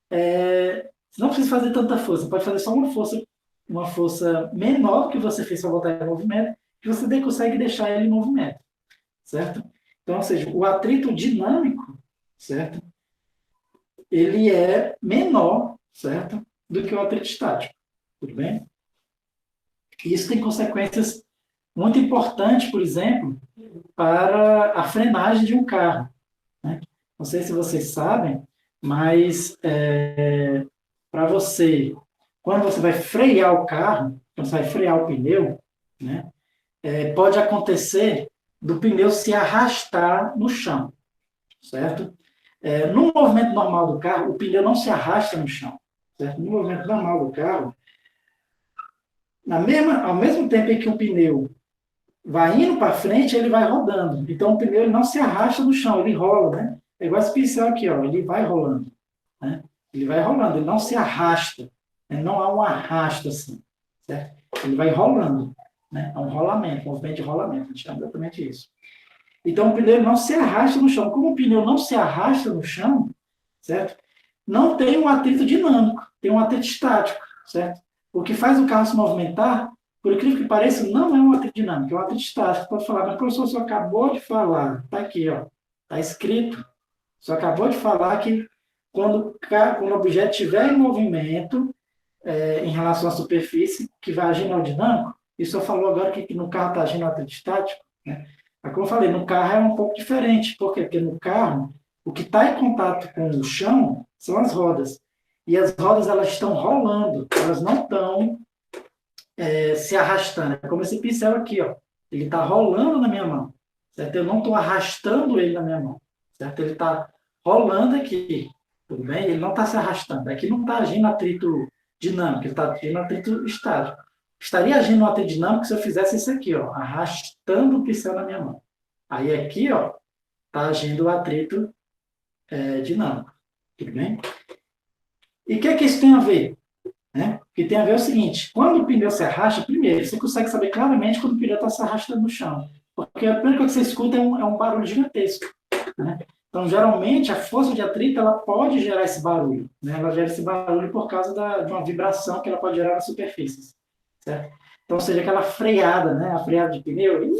você não precisa fazer tanta força, você pode fazer só uma força menor do que você fez para botar em movimento, que você consegue deixar ele em movimento, certo? Então, ou seja, o atrito dinâmico, certo? Ele é menor, certo? Do que o atrito estático, tudo bem? E isso tem consequências muito importantes, por exemplo, para a frenagem de um carro, né? Não sei se vocês sabem, mas para você, quando você vai frear o carro, quando você vai frear o pneu, né, pode acontecer do pneu se arrastar no chão, certo? No movimento normal do carro, o pneu não se arrasta no chão, certo? No movimento normal do carro, ao mesmo tempo em que o pneu vai indo para frente, ele vai rodando. Então, o pneu ele não se arrasta no chão, ele rola, né? É igual esse pincel aqui, ó, ele vai rolando, né? Ele vai rolando, ele não se arrasta, né? Não há um arrasto assim, certo? Ele vai rolando, né? É um rolamento, um movimento de rolamento, a gente chama exatamente isso. Então, o pneu não se arrasta no chão. Como o pneu não se arrasta no chão, certo? Não tem um atrito dinâmico, tem um atrito estático, certo? O que faz o carro se movimentar, por incrível que pareça, não é um atrito dinâmico, é um atrito estático. Você pode falar, mas professor, você acabou de falar, está aqui, ó, está escrito, você acabou de falar que quando o objeto estiver em movimento, em relação à superfície, que vai agir no dinâmico, e só falou agora que no carro está agindo no atrito estático, né? Mas, como eu falei, no carro é um pouco diferente. Por quê? Porque no carro, o que está em contato com o chão são as rodas. E as rodas, elas estão rolando, elas não estão se arrastando. É como esse pincel aqui, ó. Ele está rolando na minha mão, certo? Eu não estou arrastando ele na minha mão, certo? Ele está rolando aqui, tudo bem? Ele não está se arrastando. Aqui não está agindo atrito dinâmico, ele está agindo atrito estático. Estaria agindo no atrito dinâmico se eu fizesse isso aqui, ó, arrastando o pincel na minha mão. Aí aqui, ó, está agindo o atrito dinâmico, tudo bem? E o que é que isso tem a ver? né? Que tem a ver o seguinte, quando o pneu se arrasta, primeiro, você consegue saber claramente quando o pneu está se arrastando no chão. Porque a primeira coisa que você escuta é um barulho gigantesco, né? Então, geralmente, a força de atrito ela pode gerar esse barulho. Né? Ela gera esse barulho por causa de uma vibração que ela pode gerar nas superfícies. Certo? Então, seja aquela freada, né? A freada de pneu,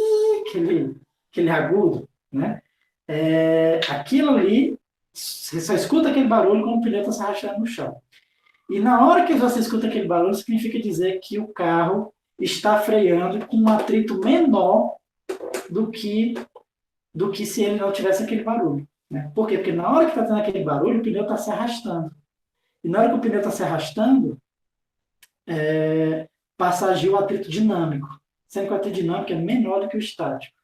aquele agudo, né? Aquilo ali, você só escuta aquele barulho quando o pneu está se arrastando no chão. E na hora que você escuta aquele barulho, significa dizer que o carro está freando com um atrito menor do que, do que se ele não tivesse aquele barulho. Né? Por quê? Porque na hora que está tendo aquele barulho, o pneu está se arrastando. E na hora que o pneu está se arrastando, passa a agir o atrito dinâmico, sendo que o atrito dinâmico é menor do que o estático.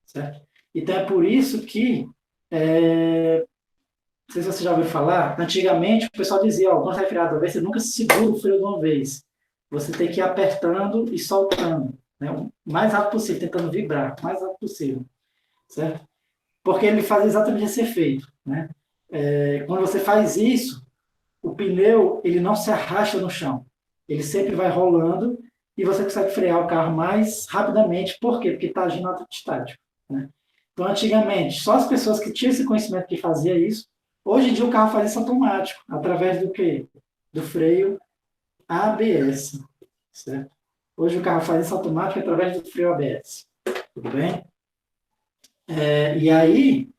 Certo? Então é por isso que, não sei se você já ouviu falar, antigamente o pessoal dizia, quando você vai frear de uma vez, você nunca segura o freio de uma vez. Você tem que ir apertando e soltando, né? O mais rápido possível, tentando vibrar, o mais rápido possível. Certo? Porque ele faz exatamente esse efeito. Né? Quando você faz isso, o pneu ele não se arrasta no chão. Ele sempre vai rolando e você consegue frear o carro mais rapidamente. Por quê? Porque está agindo no atrito estático. Né? Então, antigamente, só as pessoas que tinham esse conhecimento que fazia isso. Hoje em dia o carro faz isso automático, através do quê? Do freio ABS. Certo? Hoje o carro faz isso automático através do freio ABS. Tudo bem? E aí,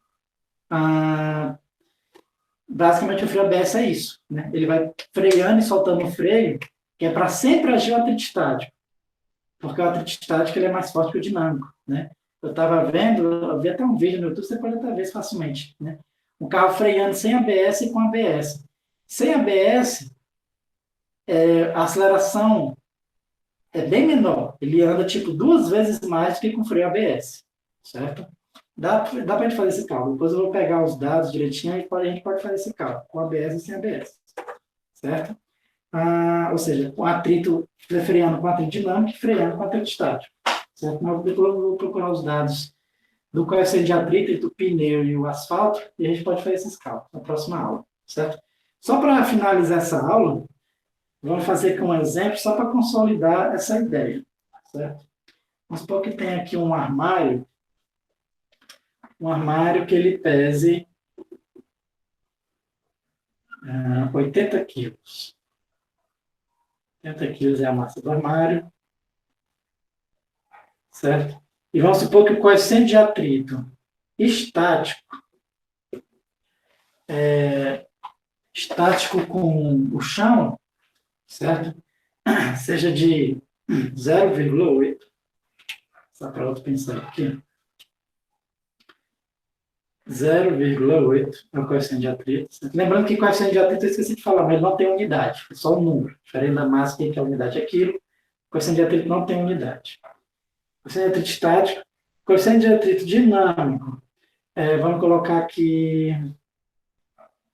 basicamente o freio ABS é isso. Né? Ele vai freando e soltando o freio, que é para sempre agir o atrito estático. Porque o atrito estático ele é mais forte que o dinâmico. Né? Eu estava vendo, eu vi até um vídeo no YouTube, você pode até ver isso facilmente. Né? Um carro freando sem ABS e com ABS. Sem ABS, a aceleração é bem menor. Ele anda tipo 2 vezes mais do que com freio ABS. Certo? Dá para a gente fazer esse cálculo. Depois eu vou pegar os dados direitinho e a gente pode fazer esse cálculo, com ABS e sem ABS. Certo? Ou seja, com atrito, freando com atrito dinâmico e freando com atrito estático. Certo? Mas eu vou procurar os dados do coeficiente de atrito entre o pneu e o asfalto e a gente pode fazer esses cálculos na próxima aula. Certo? Só para finalizar essa aula, vamos fazer com um exemplo só para consolidar essa ideia. Certo? Vamos supor que tem aqui um armário que ele pese 80 quilos. 80 quilos é a massa do armário. Certo? E vamos supor que o coeficiente de atrito estático, estático com o chão, certo? Seja de 0,8. Só para outro pensar aqui. 0,8 é o coeficiente de atrito. Certo? Lembrando que coeficiente de atrito eu esqueci de falar, mas ele não tem unidade, é só um número. Diferente da massa, que é a unidade aquilo. Coeficiente de atrito não tem unidade. Coeficiente de atrito estático. Coeficiente de atrito dinâmico. Vamos colocar aqui.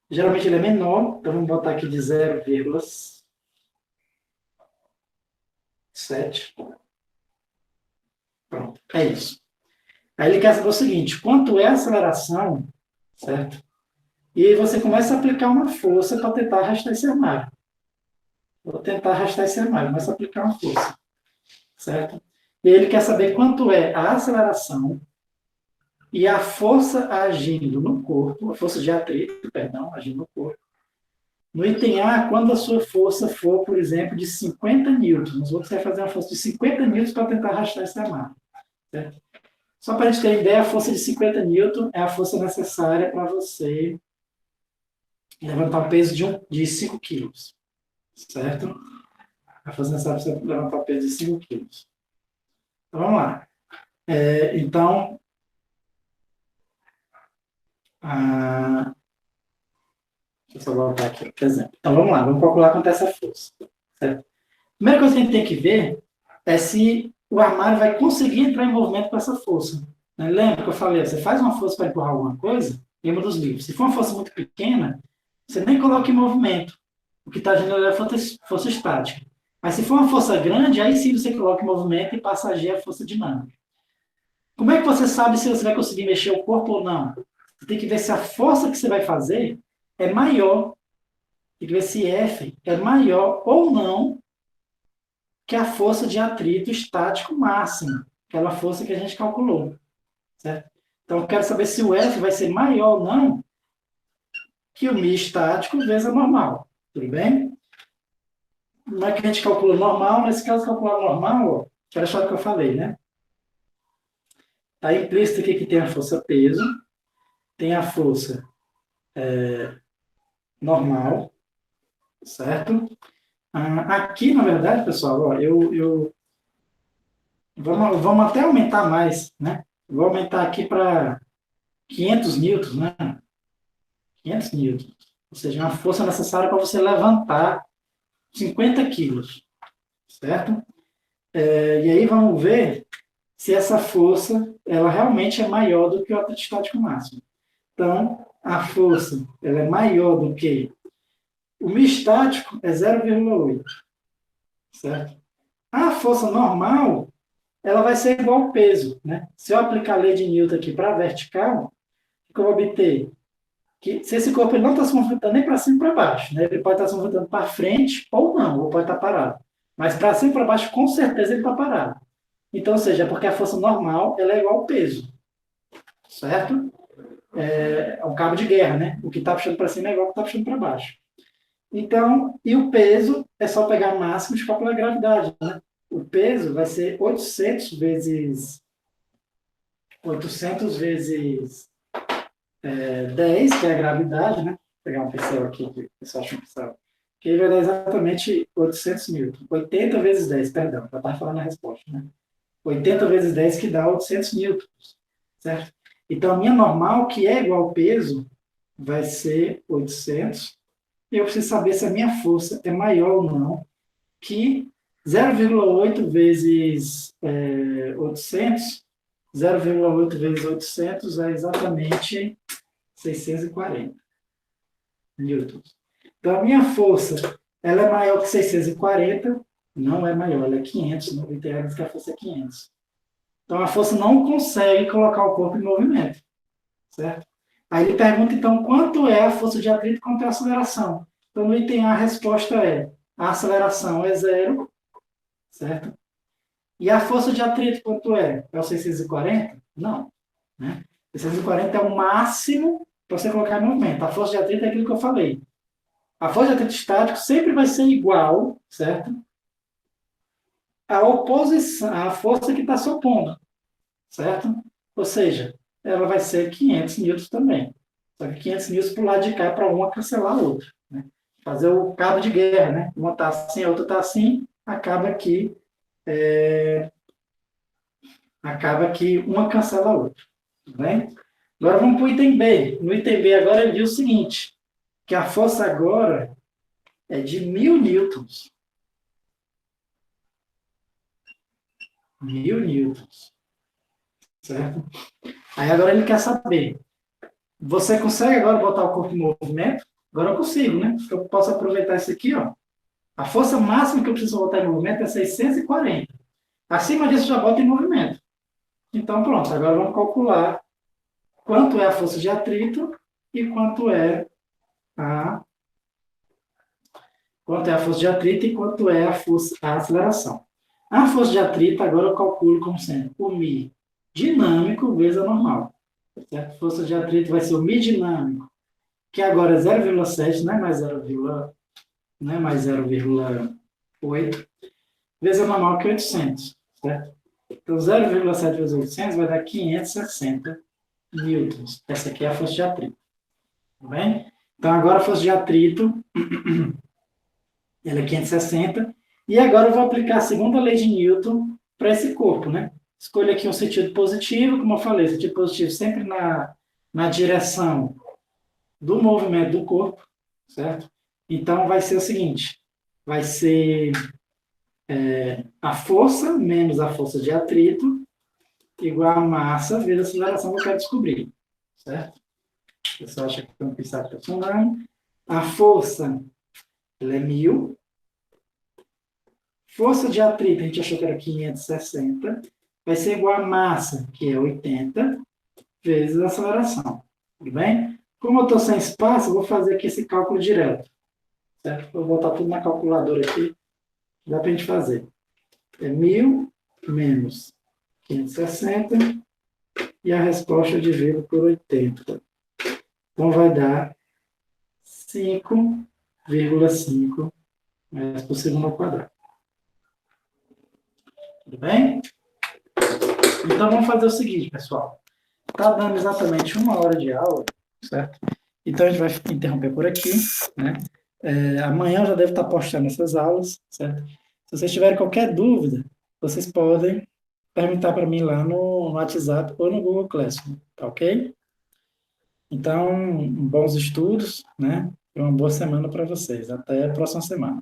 Geralmente ele é menor, então vamos botar aqui de 0,7. Pronto, é isso. Aí ele quer saber o seguinte: quanto é a aceleração, certo? E aí você começa a aplicar uma força para tentar arrastar esse armário. Vou tentar arrastar esse armário, começa a aplicar uma força, certo? E ele quer saber quanto é a aceleração e a força agindo no corpo, a força de atrito, perdão, agindo no corpo. No item A, quando a sua força for, por exemplo, de 50 newtons, você vai fazer uma força de 50 newtons para tentar arrastar esse armário, certo? Só para a gente ter ideia, a força de 50 newtons é a força necessária para você levantar um peso de 5 quilos, certo? A força necessária para você levantar um peso de 5 quilos. Então, vamos lá. Então, deixa eu só voltar aqui, por exemplo. Então, vamos lá, vamos calcular quanto é essa força. Certo? A primeira coisa que a gente tem que ver é se o armário vai conseguir entrar em movimento com essa força. Né? Lembra que eu falei, você faz uma força para empurrar alguma coisa, lembra dos livros. Se for uma força muito pequena, você nem coloca em movimento. O que está gerando é força estática. Mas se for uma força grande, aí sim você coloca em movimento e passa a agir a força dinâmica. Como é que você sabe se você vai conseguir mexer o corpo ou não? Você tem que ver se a força que você vai fazer é maior Tem que ver se F é maior ou não que a força de atrito estático máxima, aquela força que a gente calculou, certo? Então, eu quero saber se o F vai ser maior ou não que o μ estático vezes a normal, tudo bem? Como é que a gente calcula normal? Nesse caso, calcular normal, que era só o que eu falei, né? Está implícito aqui que tem a força peso, tem a força normal, certo? Aqui, na verdade, pessoal, ó, vamos até aumentar mais, né? Vou aumentar aqui para 500 newtons, né? 500 newtons. Ou seja, uma força necessária para você levantar 50 quilos, certo? E aí vamos ver se essa força ela realmente é maior do que o atrito estático máximo. Então, a força ela é maior do que o μ estático é 0,8, certo? A força normal ela vai ser igual ao peso, né? Se eu aplicar a lei de Newton aqui para a vertical, o que eu vou obter? Que se esse corpo ele não está se movimentando nem para cima e para baixo, né? Ele pode estar se movimentando para frente ou não, ou pode estar parado. Mas para cima e para baixo, com certeza ele está parado. Então, ou seja, é porque a força normal ela é igual ao peso, certo? É um cabo de guerra, né? O que está puxando para cima é igual ao que está puxando para baixo. Então, e o peso é só pegar máximo e calcular a gravidade, né? O peso vai ser 800 vezes 10, que é a gravidade, né? Vou pegar um pincel aqui, que o pessoal acha um pincel. Que aí vai dar exatamente 800 newton. 80 vezes 10, perdão, já estava falando a resposta, né? 80 vezes 10 que dá 800 newtons, certo? Então, a minha normal, que é igual ao peso, vai ser 800. E eu preciso saber se a minha força é maior ou não que 0,8 vezes 800. 0,8 vezes 800 é exatamente 640 newtons. Então, a minha força ela é maior que 640? Não é maior, ela é 500. No literal diz que a força é 500. Então, a força não consegue colocar o corpo em movimento, certo? Aí ele pergunta, então, quanto é a força de atrito e quanto é a aceleração? Então, no item A, a resposta é a aceleração é zero, certo? E a força de atrito quanto é? É o 640? Não. Né? 640 é o máximo para você colocar em movimento. A força de atrito é aquilo que eu falei. A força de atrito estático sempre vai ser igual, certo? A oposição, a força que está se opondo, certo? Ou seja, ela vai ser 500 newtons também. Só que 500 newtons para o lado de cá para uma cancelar a outra. Né? Fazer o cabo de guerra, né? Uma está assim, a outra está assim, acaba que uma cancela a outra. Tudo bem? Agora vamos para o item B. No item B agora ele diz o seguinte, que a força agora é de 1000 newtons. 1000 newtons. Certo? Aí agora ele quer saber, você consegue agora botar o corpo em movimento? Agora eu consigo, né? Eu posso aproveitar isso aqui, ó. A força máxima que eu preciso botar em movimento é 640. Acima disso já bota em movimento. Então pronto, agora vamos calcular quanto é a força de atrito e quanto é a força de atrito e quanto é a aceleração. A força de atrito agora eu calculo como sendo o μ dinâmico vezes a normal. Certo? Força de atrito vai ser o μ dinâmico, que agora é 0,7, não é mais 0,8, vezes a normal, que é 800. Certo? Então, 0,7 vezes 800 vai dar 560 newtons. Essa aqui é a força de atrito. Tá bem? Então, agora a força de atrito ela é 560. E agora eu vou aplicar a segunda lei de Newton para esse corpo, né? Escolho aqui um sentido positivo, como eu falei, sentido positivo sempre na direção do movimento do corpo, certo? Então, vai ser o seguinte, vai ser a força menos a força de atrito igual a massa vezes a aceleração que eu quero descobrir, certo? O pessoal acha que estão pensando que está funcionando. A força ela é 1000. Força de atrito, a gente achou que era 560, vai ser igual a massa, que é 80, vezes a aceleração. Tudo bem? Como eu estou sem espaço, eu vou fazer aqui esse cálculo direto. certo? Vou botar tudo na calculadora aqui, dá para a gente fazer. É 1.000 menos 560 e a resposta eu divido por 80. Então, vai dar 5,5 metros por segundo ao quadrado. Tudo bem? Então, vamos fazer o seguinte, pessoal. Está dando exatamente 1 hora de aula, certo? Então, a gente vai interromper por aqui, né? Amanhã eu já devo estar postando essas aulas, certo? Se vocês tiverem qualquer dúvida, vocês podem perguntar para mim lá no WhatsApp ou no Google Classroom, tá ok? Então, bons estudos, né? E uma boa semana para vocês. Até a próxima semana.